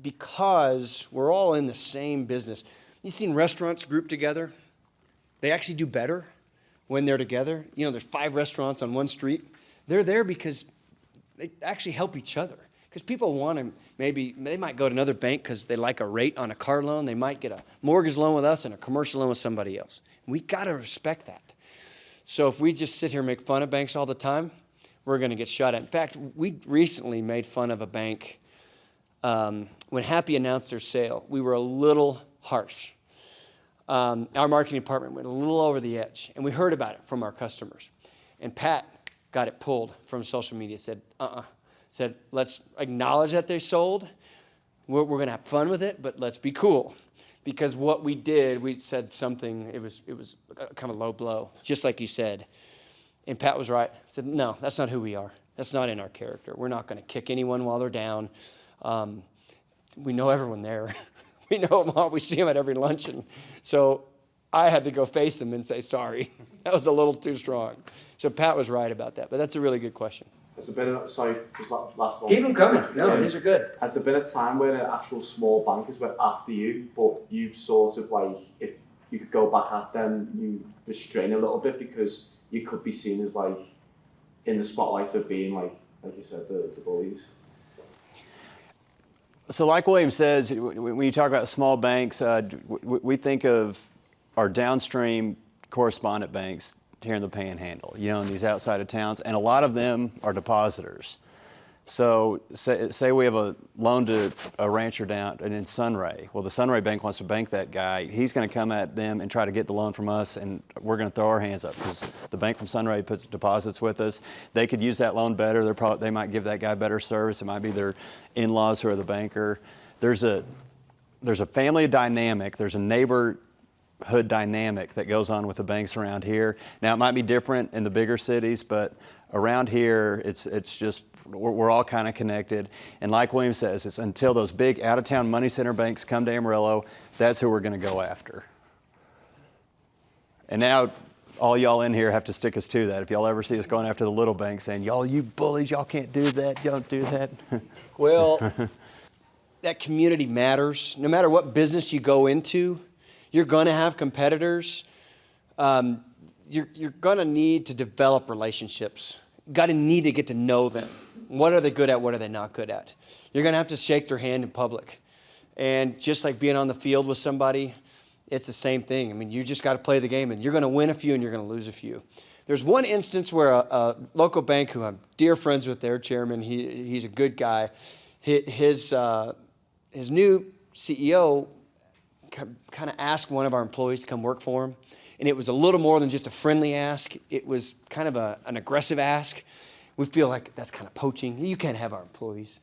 because we're all in the same business. You've seen restaurants grouped together. They actually do better when they're together. You know, there's 5 restaurants on one street. They're there because they actually help each other. Because people want to, they might go to another bank because they like a rate on a car loan. They might get a mortgage loan with us and a commercial loan with somebody else. We got to respect that. So if we just sit here and make fun of banks all the time, we're going to get shot at. In fact, we recently made fun of a bank when Happy announced their sale, we were a little harsh. Our marketing department went a little over the edge, and we heard about it from our customers. And Pat got it pulled from social media, said, said, let's acknowledge that they sold. We're going to have fun with it, but let's be cool. Because what we did, we said something, it was kind of low blow, just like you said. And Pat was right. Said, no, that's not who we are. That's not in our character. We're not going to kick anyone while they're down. We know everyone there. We know them all. We see them at every luncheon. So I had to go face them and say, sorry. That was a little too strong. So Pat was right about that. But that's a really good question. Has there been, sorry, just last one. Keep them coming. No, these are good. Has there been a time where an actual small bankers went after you, but you sort of like, if you could go back at them, you restrain a little bit because you could be seen as like in the spotlight of being like you said, the bullies? So like William says, when you talk about small banks, we think of our downstream correspondent banks here in the Panhandle, you know, in these outside of towns, and a lot of them are depositors. So say we have a loan to a rancher down in Sunray. Well, the Sunray Bank wants to bank that guy. He's going to come at them and try to get the loan from us, and we're going to throw our hands up because the bank from Sunray puts deposits with us. They could use that loan better. They might give that guy better service. It might be their in-laws who are the banker. There's a family dynamic. There's a neighborhood dynamic that goes on with the banks around here. Now, it might be different in the bigger cities, but around here, it's just, we're all kind of connected. And like William says, it's until those big out-of-town money center banks come to Amarillo, that's who we're going to go after. And now, all y'all in here have to stick us to that. If y'all ever see us going after the little banks saying, y'all, you bullies, y'all can't do that, y'all don't do that. Well, that community matters. No matter what business you go into, you're going to have competitors. You're going to need to develop relationships. Got to need to get to know them. What are they good at? What are they not good at? You're going to have to shake their hand in public. And just like being on the field with somebody, it's the same thing. I mean, you just got to play the game, and you're going to win a few and you're going to lose a few. There's one instance where a local bank who I'm dear friends with, their chairman, he's a good guy. His new CEO kind of asked one of our employees to come work for him. And it was a little more than just a friendly ask. It was kind of an aggressive ask. We feel like that's kind of poaching. You can't have our employees.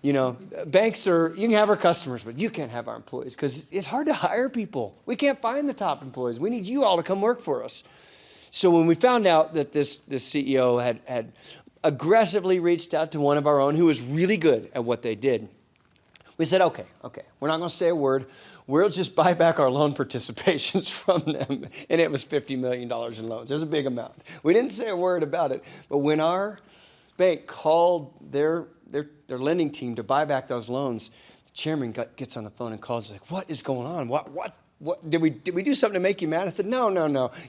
You know, banks you can have our customers, but you can't have our employees because it's hard to hire people. We can't find the top employees. We need you all to come work for us. So when we found out that this CEO had aggressively reached out to one of our own who was really good at what they did, we said, okay, we're not going to say a word. We'll just buy back our loan participations from them. And it was $50 million in loans. It was a big amount. We didn't say a word about it. But when our bank called their lending team to buy back those loans, the chairman gets on the phone and calls us like, what is going on? What did we do something to make you mad? I said, no.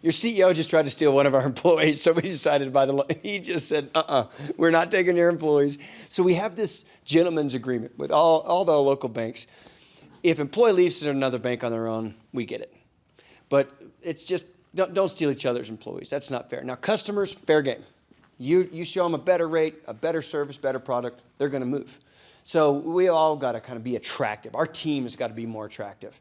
Your CEO just tried to steal one of our employees, so we decided to buy the loan. He just said, we're not taking your employees. So we have this gentleman's agreement with all the local banks. If employee leaves to another bank on their own, we get it. But it's just, don't steal each other's employees. That's not fair. Now, customers, fair game. You show them a better rate, a better service, better product, they're going to move. So we all got to kind of be attractive. Our team has got to be more attractive.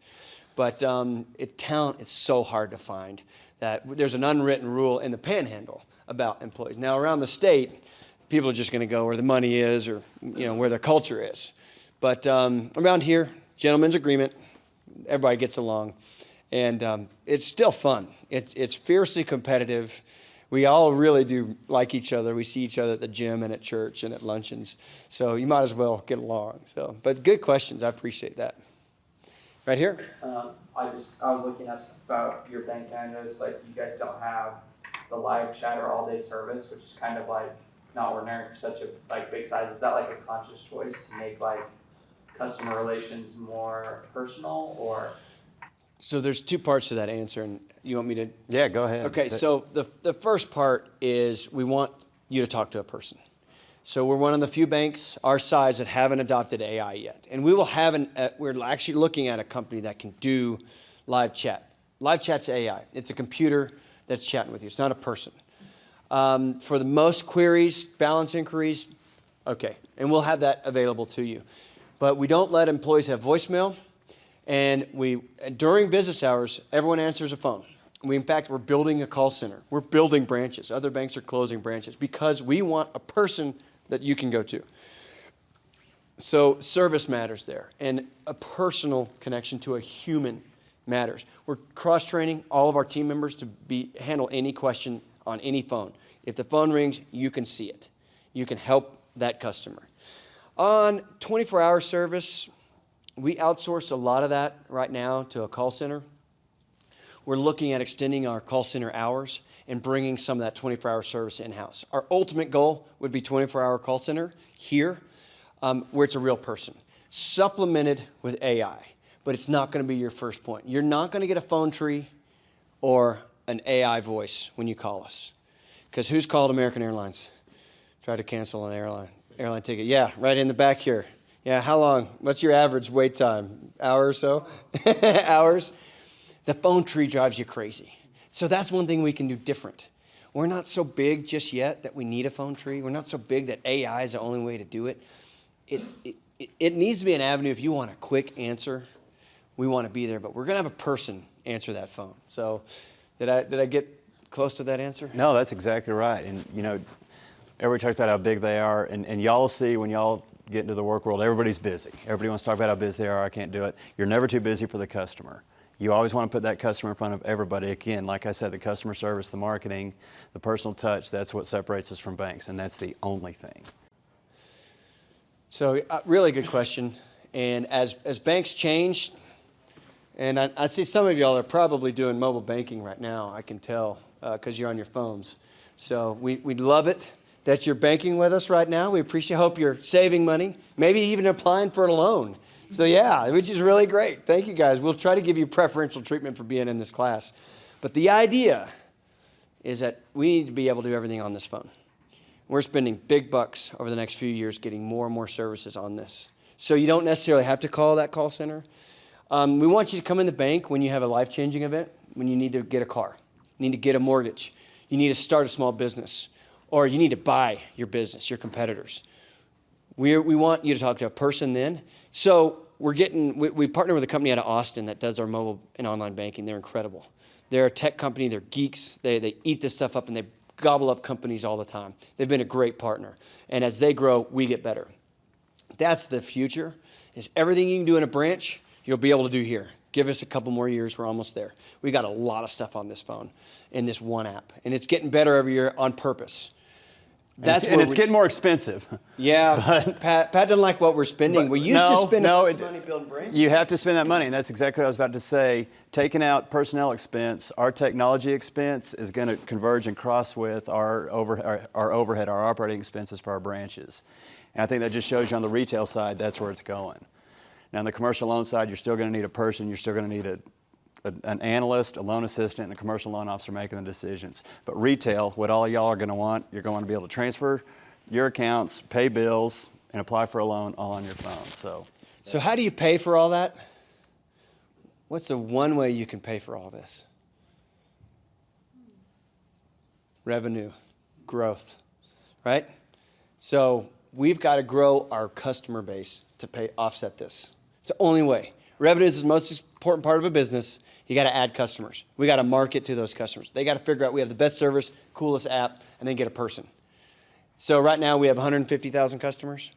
But talent is so hard to find that there's an unwritten rule in the Panhandle about employees. Now, around the state, people are just going to go where the money is or where their culture is. But around here, gentleman's agreement, everybody gets along, and it's still fun. It's fiercely competitive. We all really do like each other. We see each other at the gym and at church and at luncheons, so you might as well get along. But good questions. I appreciate that. Right here. I was looking up about your bank, and I noticed like you guys don't have the live chat or all day service, which is kind of like not ordinary for such a big size. Is that like a conscious choice to make like customer relations more personal, or? So there's two parts to that answer, and you want me to? Yeah, go ahead. Okay, so the first part is we want you to talk to a person. So we're one of the few banks our size that haven't adopted AI yet. And we will have we're actually looking at a company that can do live chat. Live chat's AI. It's a computer that's chatting with you. It's not a person. For the most queries, balance inquiries, okay. And we'll have that available to you. but we don't let employees have voicemail. And during business hours, everyone answers a phone. In fact, we're building a call center. We're building branches. Other banks are closing branches because we want a person that you can go to. So service matters there, and a personal connection to a human matters. We're cross-training all of our team members to handle any question on any phone. If the phone rings, you can see it. You can help that customer. On 24-hour service, we outsource a lot of that right now to a call center. We're looking at extending our call center hours and bringing some of that 24-hour service in-house. Our ultimate goal would be 24-hour call center here, where it's a real person, supplemented with AI. But it's not going to be your first point. You're not going to get a phone tree or an AI voice when you call us. Because who's called American Airlines? Tried to cancel an airline ticket. Yeah, right in the back here. Yeah, how long? What's your average wait time? Hour or so? Hours? The phone tree drives you crazy. So that's one thing we can do different. We're not so big just yet that we need a phone tree. We're not so big that AI is the only way to do it. It needs to be an avenue. If you want a quick answer, we want to be there, but we're going to have a person answer that phone. So did I get close to that answer? No, that's exactly right. And, you know, everybody talks about how big they are, and y'all see when y'all get into the work world, everybody's busy. Everybody wants to talk about how busy they are. I can't do it. You're never too busy for the customer. You always want to put that customer in front of everybody. Again, like I said, the customer service, the marketing, the personal touch, that's what separates us from banks, and that's the only thing. So really good question. And as banks change, and I see some of y'all are probably doing mobile banking right now, I can tell, because you're on your phones. So we'd love it that you're banking with us right now. We hope you're saving money, maybe even applying for a loan. So yeah, which is really great. Thank you guys. We'll try to give you preferential treatment for being in this class. But the idea is that we need to be able to do everything on this phone. We're spending big bucks over the next few years getting more and more services on this. So you don't necessarily have to call that call center. We want you to come in the bank when you have a life-changing event, when you need to get a car, you need to get a mortgage, you need to start a small business, or you need to buy your business, your competitors. We want you to talk to a person then. So we partner with a company out of Austin that does our mobile and online banking. They're incredible. They're a tech company. They're geeks. They eat this stuff up, and they gobble up companies all the time. They've been a great partner. And as they grow, we get better. That's the future, is everything you can do in a branch, you'll be able to do here. Give us a couple more years. We're almost there. We got a lot of stuff on this phone in this one app. And it's getting better every year on purpose. And it's getting more expensive. Yeah, Pat doesn't like what we're spending. We used to spend money building branches. You have to spend that money, and that's exactly what I was about to say. Taking out personnel expense, our technology expense is going to converge and cross with our overhead, our operating expenses for our branches. And I think that just shows you on the retail side, that's where it's going. Now on the commercial loan side, you're still going to need a person. You're still going to need an analyst, a loan assistant, and a commercial loan officer making the decisions. But retail, what all y'all are going to want, you're going to be able to transfer your accounts, pay bills, and apply for a loan all on your phone. So how do you pay for all that? What's the one way you can pay for all this? Revenue, growth, right? So we've got to grow our customer base to offset this. It's the only way. Revenue is the most important part of a business. You got to add customers. We got to market to those customers. They got to figure out we have the best service, coolest app, and then get a person. So right now we have 150,000 customers.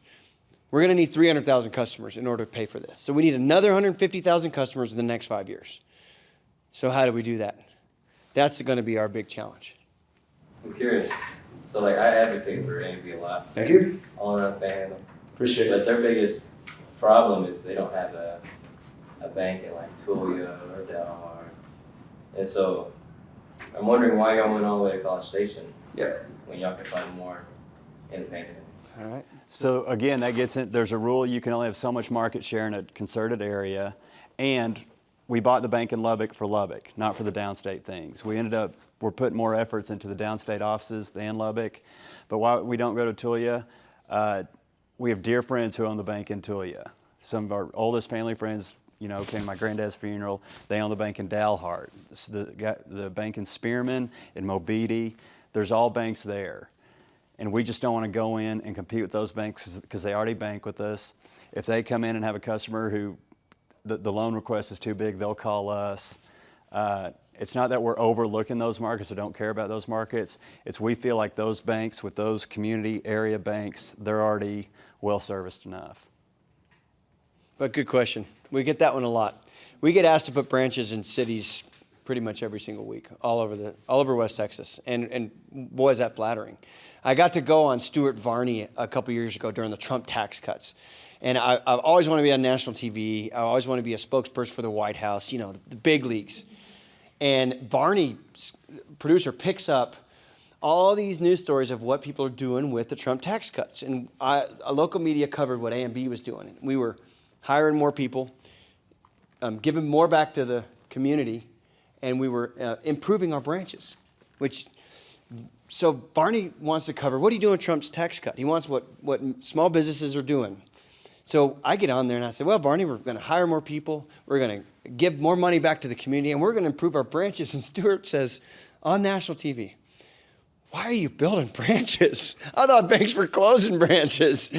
We're going to need 300,000 customers in order to pay for this. So we need another 150,000 customers in the next 5 years. So how do we do that? That's going to be our big challenge. I'm curious. So like I advocate for A&B a lot. Thank you. All around fan. Appreciate it. But their biggest problem is they don't have a bank in like Tulia or Delaware. And so I'm wondering why y'all went all the way to College Station when y'all could find more independent. All right. So again, that gets in, there's a rule you can only have so much market share in a concerted area, and we bought the bank in Lubbock for Lubbock, not for the downstate things. We're putting more efforts into the downstate offices than Lubbock, but why we don't go to Tulia, we have dear friends who own the bank in Tulia. Some of our oldest family friends, came to my granddad's funeral. They own the bank in Dalhart, the bank in Spearman, in Mobeetie. There's all banks there. and we just don't want to go in and compete with those banks because they already bank with us. If they come in and have a customer who the loan request is too big, they'll call us. It's not that we're overlooking those markets or don't care about those markets. It's we feel like those banks with those community area banks, they're already well serviced enough. But good question. We get that one a lot. We get asked to put branches in cities pretty much every single week, all over West Texas, and boy, is that flattering. I got to go on Stuart Varney a couple years ago during the Trump tax cuts, and I've always wanted to be on national TV. I always want to be a spokesperson for the White House, you know, the big leagues. And Varney, producer, picks up all these news stories of what people are doing with the Trump tax cuts, and a local media covered what A&B was doing. We were hiring more people, giving more back to the community, and we were improving our branches, so Barney wants to cover, what are you doing with Trump's tax cut? He wants what small businesses are doing. So I get on there and I say, well, Barney, we're going to hire more people. We're going to give more money back to the community, and we're going to improve our branches. And Stuart says, on national TV, why are you building branches? I thought banks were closing branches.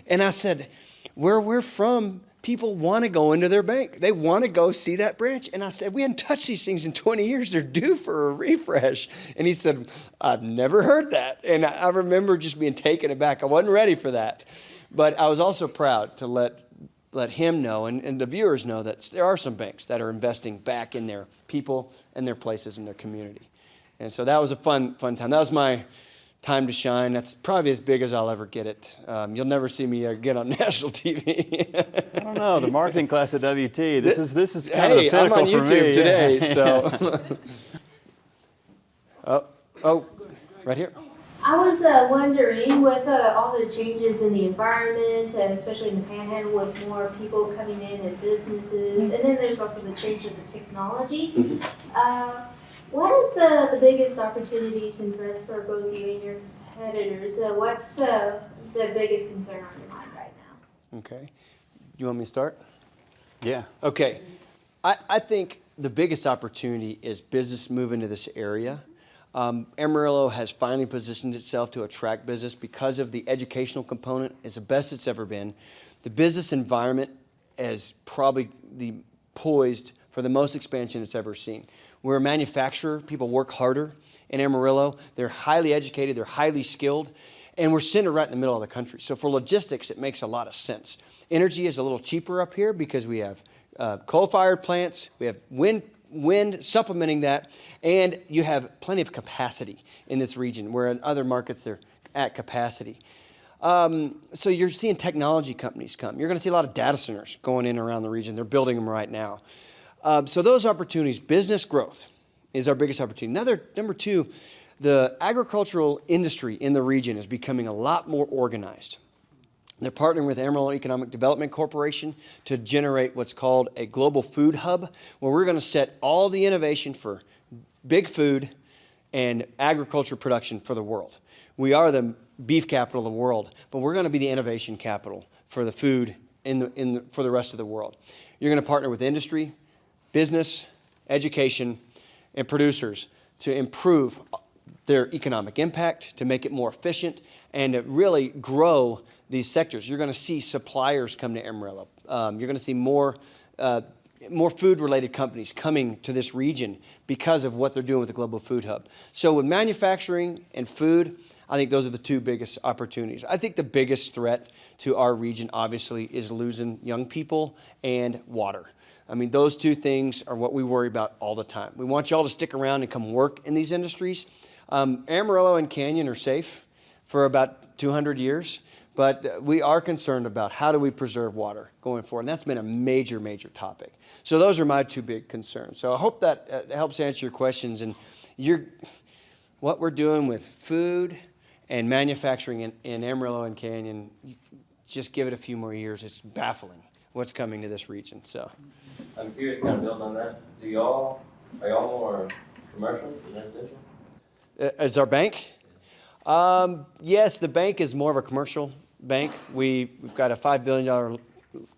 And I said, where we're from, people want to go into their bank. They want to go see that branch. And I said, we hadn't touched these things in 20 years. They're due for a refresh. And he said, I've never heard that. And I remember just being taken aback. I wasn't ready for that. But I was also proud to let him know and the viewers know that there are some banks that are investing back in their people and their places in their community. And so that was a fun time. That was my time to shine. That's probably as big as I'll ever get it. You'll never see me get on national TV. I don't know, the marketing class at WT, this is kind of the pinnacle I'm on for YouTube me. today, so. oh, right here. I was wondering, with all the changes in the environment, especially in the Panhandle, with more people coming in and businesses, and then there's also the change of the technologies. What is the biggest opportunities and threats for both you and your competitors? What's the biggest concern on your mind right now? Okay. You want me to start? Yeah. Okay. I think the biggest opportunity is business moving to this area. Amarillo has finally positioned itself to attract business because of the educational component. It's the best it's ever been. The business environment is probably poised for the most expansion it's ever seen. We're a manufacturer. People work harder in Amarillo. They're highly educated. They're highly skilled. And we're centered right in the middle of the country. So for logistics, it makes a lot of sense. Energy is a little cheaper up here because we have coal-fired plants. We have wind supplementing that, and you have plenty of capacity in this region, where in other markets they're at capacity. So you're seeing technology companies come. You're going to see a lot of data centers going in around the region. They're building them right now. So those opportunities, business growth is our biggest opportunity. Number two, the agricultural industry in the region is becoming a lot more organized. They're partnering with Amarillo Economic Development Corporation to generate what's called a global food hub, where we're going to set all the innovation for big food and agriculture production for the world. We are the beef capital of the world, but we're going to be the innovation capital for the food for the rest of the world. You're going to partner with industry, business, education, and producers to improve their economic impact, to make it more efficient, and to really grow these sectors. You're going to see suppliers come to Amarillo. You're going to see more food-related companies coming to this region because of what they're doing with the Global Food Hub. So with manufacturing and food, I think those are the two biggest opportunities. I think the biggest threat to our region, obviously, is losing young people and water. I mean, those two things are what we worry about all the time. We want y'all to stick around and come work in these industries. Amarillo and Canyon are safe for about 200 years. But we are concerned about how do we preserve water going forward. And that's been a major, major topic. So those are my two big concerns. So I hope that helps answer your questions. And what we're doing with food and manufacturing in Amarillo and Canyon, just give it a few more years. It's baffling what's coming to this region. So I'm curious, kind of build on that. Are y'all more commercial than residential? As our bank? Yes, the bank is more of a commercial bank. We've got a $5 billion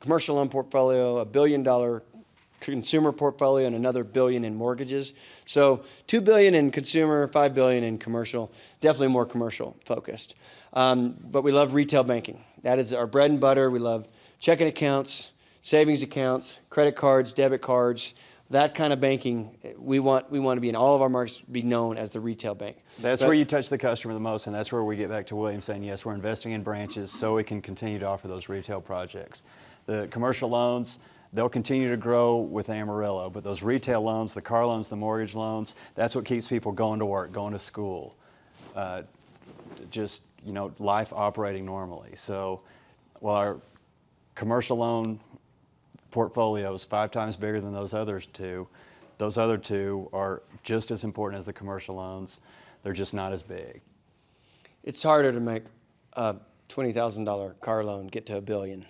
commercial loan portfolio, $1 billion consumer portfolio and another $1 billion in mortgages. So $2 billion in consumer, $5 billion in commercial, definitely more commercial focused. But we love retail banking. That is our bread and butter. We love checking accounts, savings accounts, credit cards, debit cards, that kind of banking. We want to be in all of our markets, be known as the retail bank. That's where you touch the customer the most, and that's where we get back to William saying, yes, we're investing in branches so we can continue to offer those retail projects. The commercial loans, they'll continue to grow with Amarillo, but those retail loans, the car loans, the mortgage loans, that's what keeps people going to work, going to school, just, you know, life operating normally. So while our commercial loan portfolio is 5 times bigger than those other two are just as important as the commercial loans. They're just not as big. It's harder to make a $20,000 car loan get to $1 billion.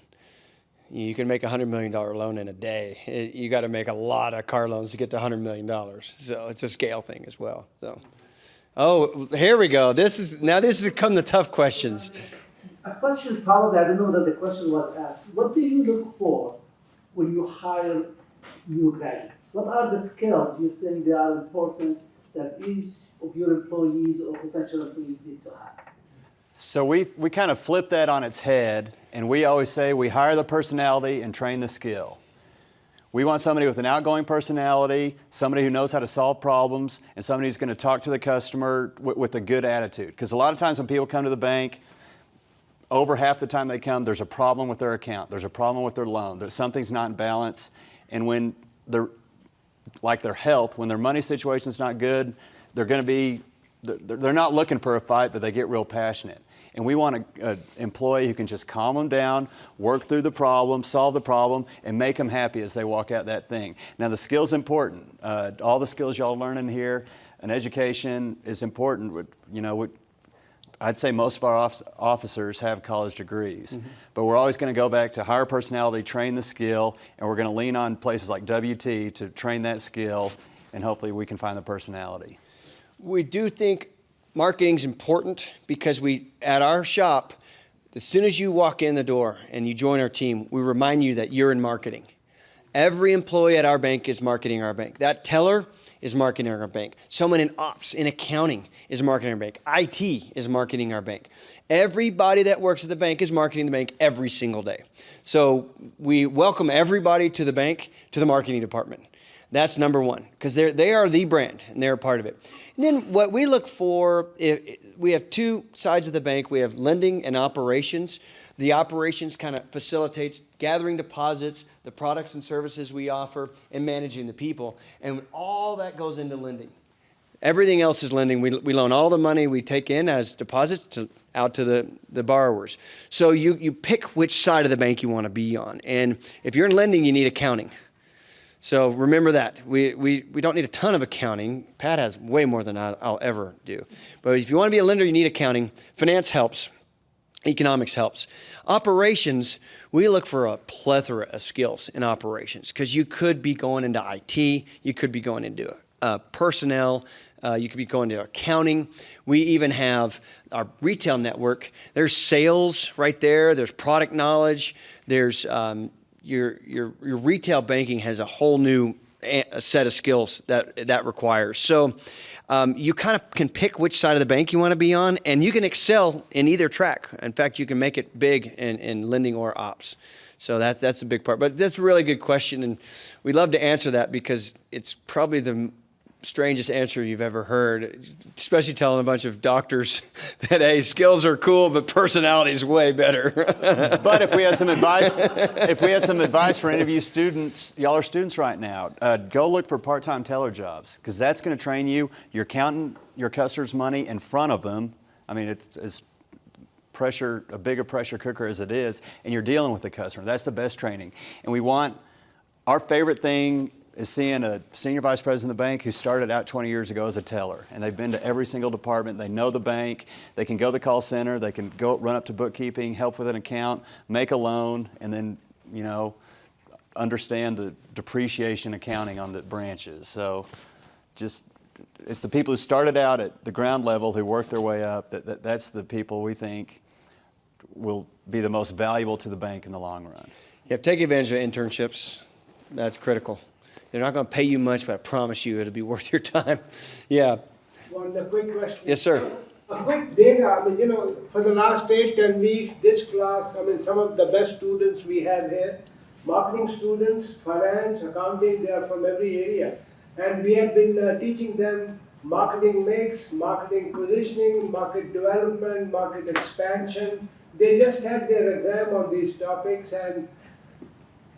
You can make a $100 million loan in a day. You got to make a lot of car loans to get to $100 million. So it's a scale thing as well. So, oh, here we go. This is come the tough questions. A question probably, I don't know that the question was asked. What do you look for when you hire new graduates? What are the skills you think they are important that each of your employees or potential employees need to have? So we kind of flip that on its head, and we always say we hire the personality and train the skill. We want somebody with an outgoing personality, somebody who knows how to solve problems, and somebody who's going to talk to the customer with a good attitude. Because a lot of times when people come to the bank, over half the time they come, there's a problem with their account, there's a problem with their loan, that something's not in balance, and when they're, like their health, when their money situation's not good, they're not looking for a fight, but they get real passionate. And we want an employee who can just calm them down, work through the problem, solve the problem, and make them happy as they walk out that thing. Now, the skill's important. All the skills y'all are learning here, and education is important. You know, I'd say most of our officers have college degrees, but we're always going to go back to hire personality, train the skill, and we're going to lean on places like WT to train that skill, and hopefully we can find the personality. We do think marketing's important because at our shop, as soon as you walk in the door and you join our team, we remind you that you're in marketing. Every employee at our bank is marketing our bank. That teller is marketing our bank. Someone in ops, in accounting is marketing our bank. IT is marketing our bank. Everybody that works at the bank is marketing the bank every single day. So we welcome everybody to the bank, to the marketing department. That's number one, because they are the brand, and they're a part of it. And then what we look for, we have 2 sides of the bank. We have lending and operations. The operations kind of facilitates gathering deposits, the products and services we offer, and managing the people. And all that goes into lending. Everything else is lending. We loan all the money we take in as deposits out to the borrowers. So you pick which side of the bank you want to be on. And if you're in lending, you need accounting. So remember that. We don't need a ton of accounting. Pat has way more than I'll ever do. But if you want to be a lender, you need accounting. Finance helps. Economics helps. Operations, we look for a plethora of skills in operations because you could be going into IT, you could be going into personnel, you could be going to accounting. We even have our retail network. There's sales right there. There's product knowledge. There's your retail banking has a whole new set of skills that requires. So you kind of can pick which side of the bank you want to be on, and you can excel in either track. In fact, you can make it big in lending or ops. So that's a big part. But that's a really good question, and we'd love to answer that because it's probably the strangest answer you've ever heard, especially telling a bunch of doctors that, hey, skills are cool, but personality is way better. But if we had some advice, for any of you students, y'all are students right now, go look for part-time teller jobs because that's going to train you. You're counting your customers' money in front of them. I mean, it's as a bigger pressure cooker as it is, and you're dealing with the customer. That's the best training. And our favorite thing is seeing a senior vice president of the bank who started out 20 years ago as a teller, and they've been to every single department. They know the bank. They can go to the call center. They can go run up to bookkeeping, help with an account, make a loan, and then, you know, understand the depreciation accounting on the branches. So it's the people who started out at the ground level who worked their way up. That's the people we think will be the most valuable to the bank in the long run. Yeah, take advantage of internships. That's critical. They're not going to pay you much, but I promise you it'll be worth your time. Yeah. One quick question. Yes, sir. A quick data, I mean, for the last 8-10 weeks, this class, I mean, some of the best students we have here, marketing students, finance, accounting, they are from every area. And we have been teaching them marketing mix, marketing positioning, market development, market expansion. They just had their exam on these topics, and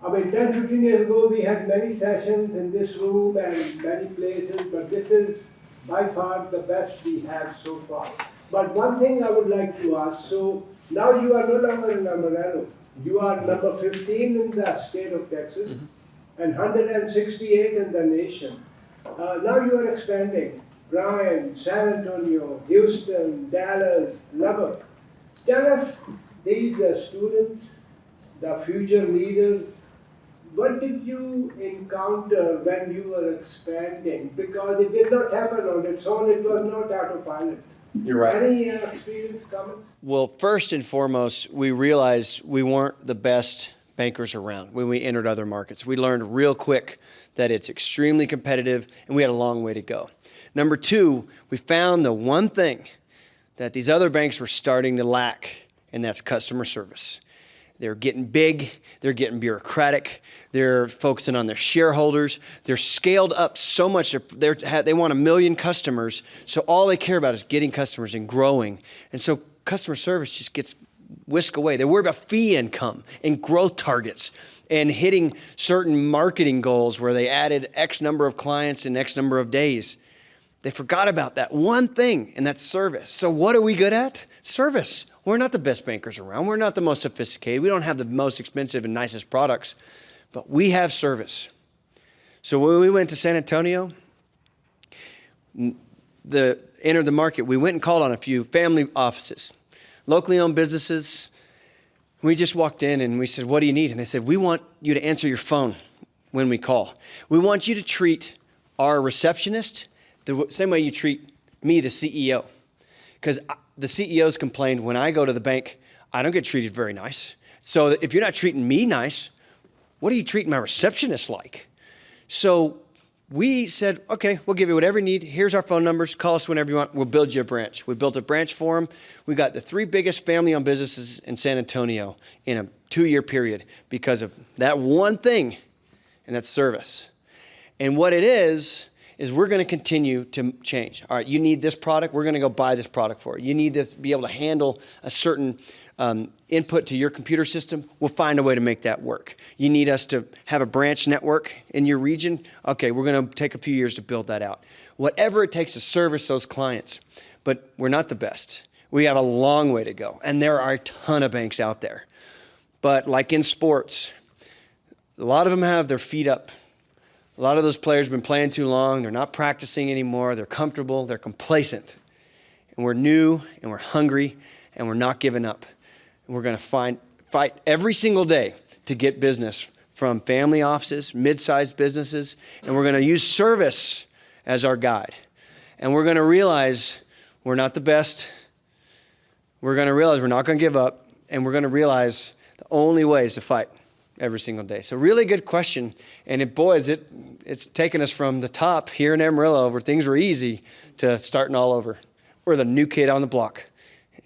I mean, 10, 15 years ago, we had many sessions in this room and many places, but this is by far the best we have so far. But one thing I would like to ask, so now you are no longer in Amarillo. You are number 15 in the state of Texas and 168 in the nation. Now you are expanding. Bryan, San Antonio, Houston, Dallas, Lubbock. Tell us, these students, the future leaders, what did you encounter when you were expanding? Because it did not happen on its own, it was not autopilot. You're right. Any experience comments? Well, first and foremost, we realized we weren't the best bankers around when we entered other markets. We learned real quick that it's extremely competitive and we had a long way to go. Number two, we found the one thing that these other banks were starting to lack, and that's customer service. They're getting big, they're getting bureaucratic, they're focusing on their shareholders, they're scaled up so much, they want 1 million customers, so all they care about is getting customers and growing. And so customer service just gets whisked away. They worry about fee income and growth targets and hitting certain marketing goals where they added X number of clients in X number of days. They forgot about that one thing, and that's service. So what are we good at? Service. We're not the best bankers around. We're not the most sophisticated. We don't have the most expensive and nicest products, but we have service. So when we went to San Antonio, entered the market, we went and called on a few family offices, locally owned businesses. We just walked in and we said, what do you need? And they said, we want you to answer your phone when we call. We want you to treat our receptionist the same way you treat me, the CEO. Because the CEOs complained when I go to the bank, I don't get treated very nice. So if you're not treating me nice, what are you treating my receptionist like? So we said, okay, we'll give you whatever you need. Here's our phone numbers. Call us whenever you want. We'll build you a branch. We built a branch for them. We got the 3 biggest family-owned businesses in San Antonio in a 2-year period because of that one thing, and that's service. And what it is we're going to continue to change. All right, you need this product, we're going to go buy this product for you. You need this, be able to handle a certain input to your computer system, we'll find a way to make that work. You need us to have a branch network in your region, okay, we're going to take a few years to build that out. Whatever it takes to service those clients, but we're not the best. We have a long way to go, and there are a ton of banks out there. But like in sports, a lot of them have their feet up. A lot of those players have been playing too long. They're not practicing anymore. They're comfortable. They're complacent. And we're new, and we're hungry, and we're not giving up. And we're going to fight every single day to get business from family offices, mid-sized businesses, and we're going to use service as our guide. And we're going to realize we're not the best. We're going to realize we're not going to give up, and we're going to realize the only way is to fight every single day. So really good question. And it's taken us from the top here in Amarillo where things were easy to starting all over. We're the new kid on the block.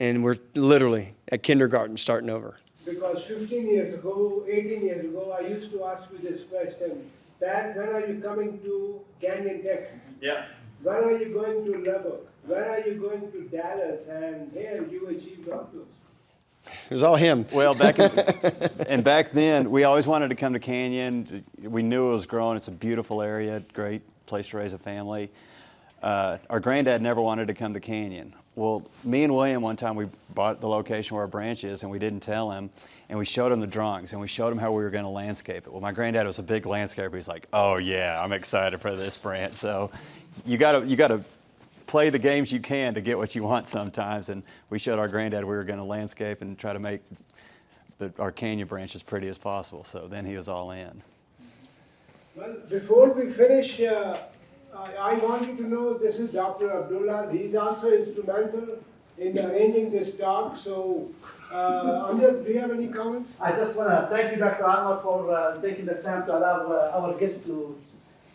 And we're literally at kindergarten starting over. Because 15 years ago, 18 years ago, I used to ask you this question, Dad, when are you coming to Canyon, Texas? Yeah. When are you going to Lubbock? When are you going to Dallas? And here you achieved all those. It was all him. Well, back then, we always wanted to come to Canyon. We knew it was growing. It's a beautiful area, great place to raise a family. Our granddad never wanted to come to Canyon. Well, me and William, one time we bought the location where our branch is, and we didn't tell him. And we showed him the drawings, and we showed him how we were going to landscape it. Well, my granddad was a big landscaper. He's like, "Oh yeah, I'm excited for this branch." So, you gotta play the games you can to get what you want sometimes. And we showed our granddad we were going to landscape and try to make our Canyon branch as pretty as possible. So then he was all in. Well, before we finish, I want you to know this is Dr. Abdullah. He's also instrumental in arranging this talk. So, Anwar, do you have any comments? I just want to thank you, Dr. Anwar, for taking the time to allow our guests to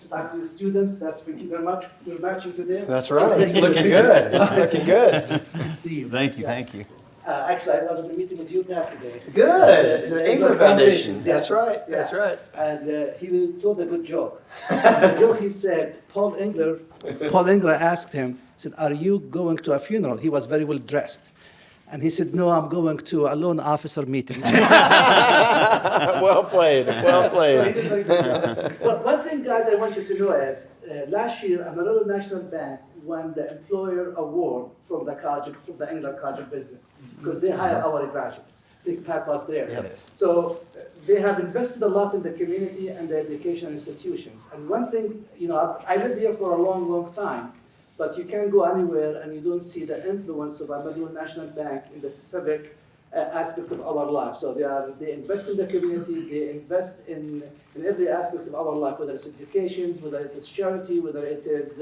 talk to your students. Thank you very much. We're matching today. That's right. Thank you. Looking good. Looking good. Good to see you. Thank you, thank you. Actually, I was in a meeting with you now today. Good. The Engler Foundation. Yeah. That's right. Yeah. That's right. And he told a good joke. The joke he said, Paul Engler asked him, said, "Are you going to a funeral?" He was very well dressed. And he said, "No, I'm going to a loan officer meetings." Well played. Well So he played. did very good job. Well, one thing, guys, I want you to know is, last year, Amarillo National Bank won the Employer Award from the Engler College of Business, because they hire our graduates. I think Pat was there. Yes. So they have invested a lot in the community and the educational institutions. And one thing, I lived here for a long, long time, but you can't go anywhere and you don't see the influence of Amarillo National Bank in the civic aspect of our life. So they invest in the community, they invest in every aspect of our life, whether it's education, whether it is charity, whether it is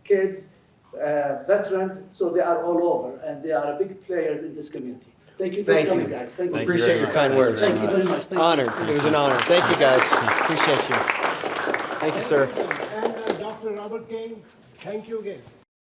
kids, veterans. So they are all over, and they are big players in this community. Thank you for Thank coming, you. guys. Thank you. Appreciate your kind words. Thank you very much. Thank you. Honored. It was an honor. Thank you, guys. Appreciate you. Thank you, sir. And Dr. Robert King, thank you again.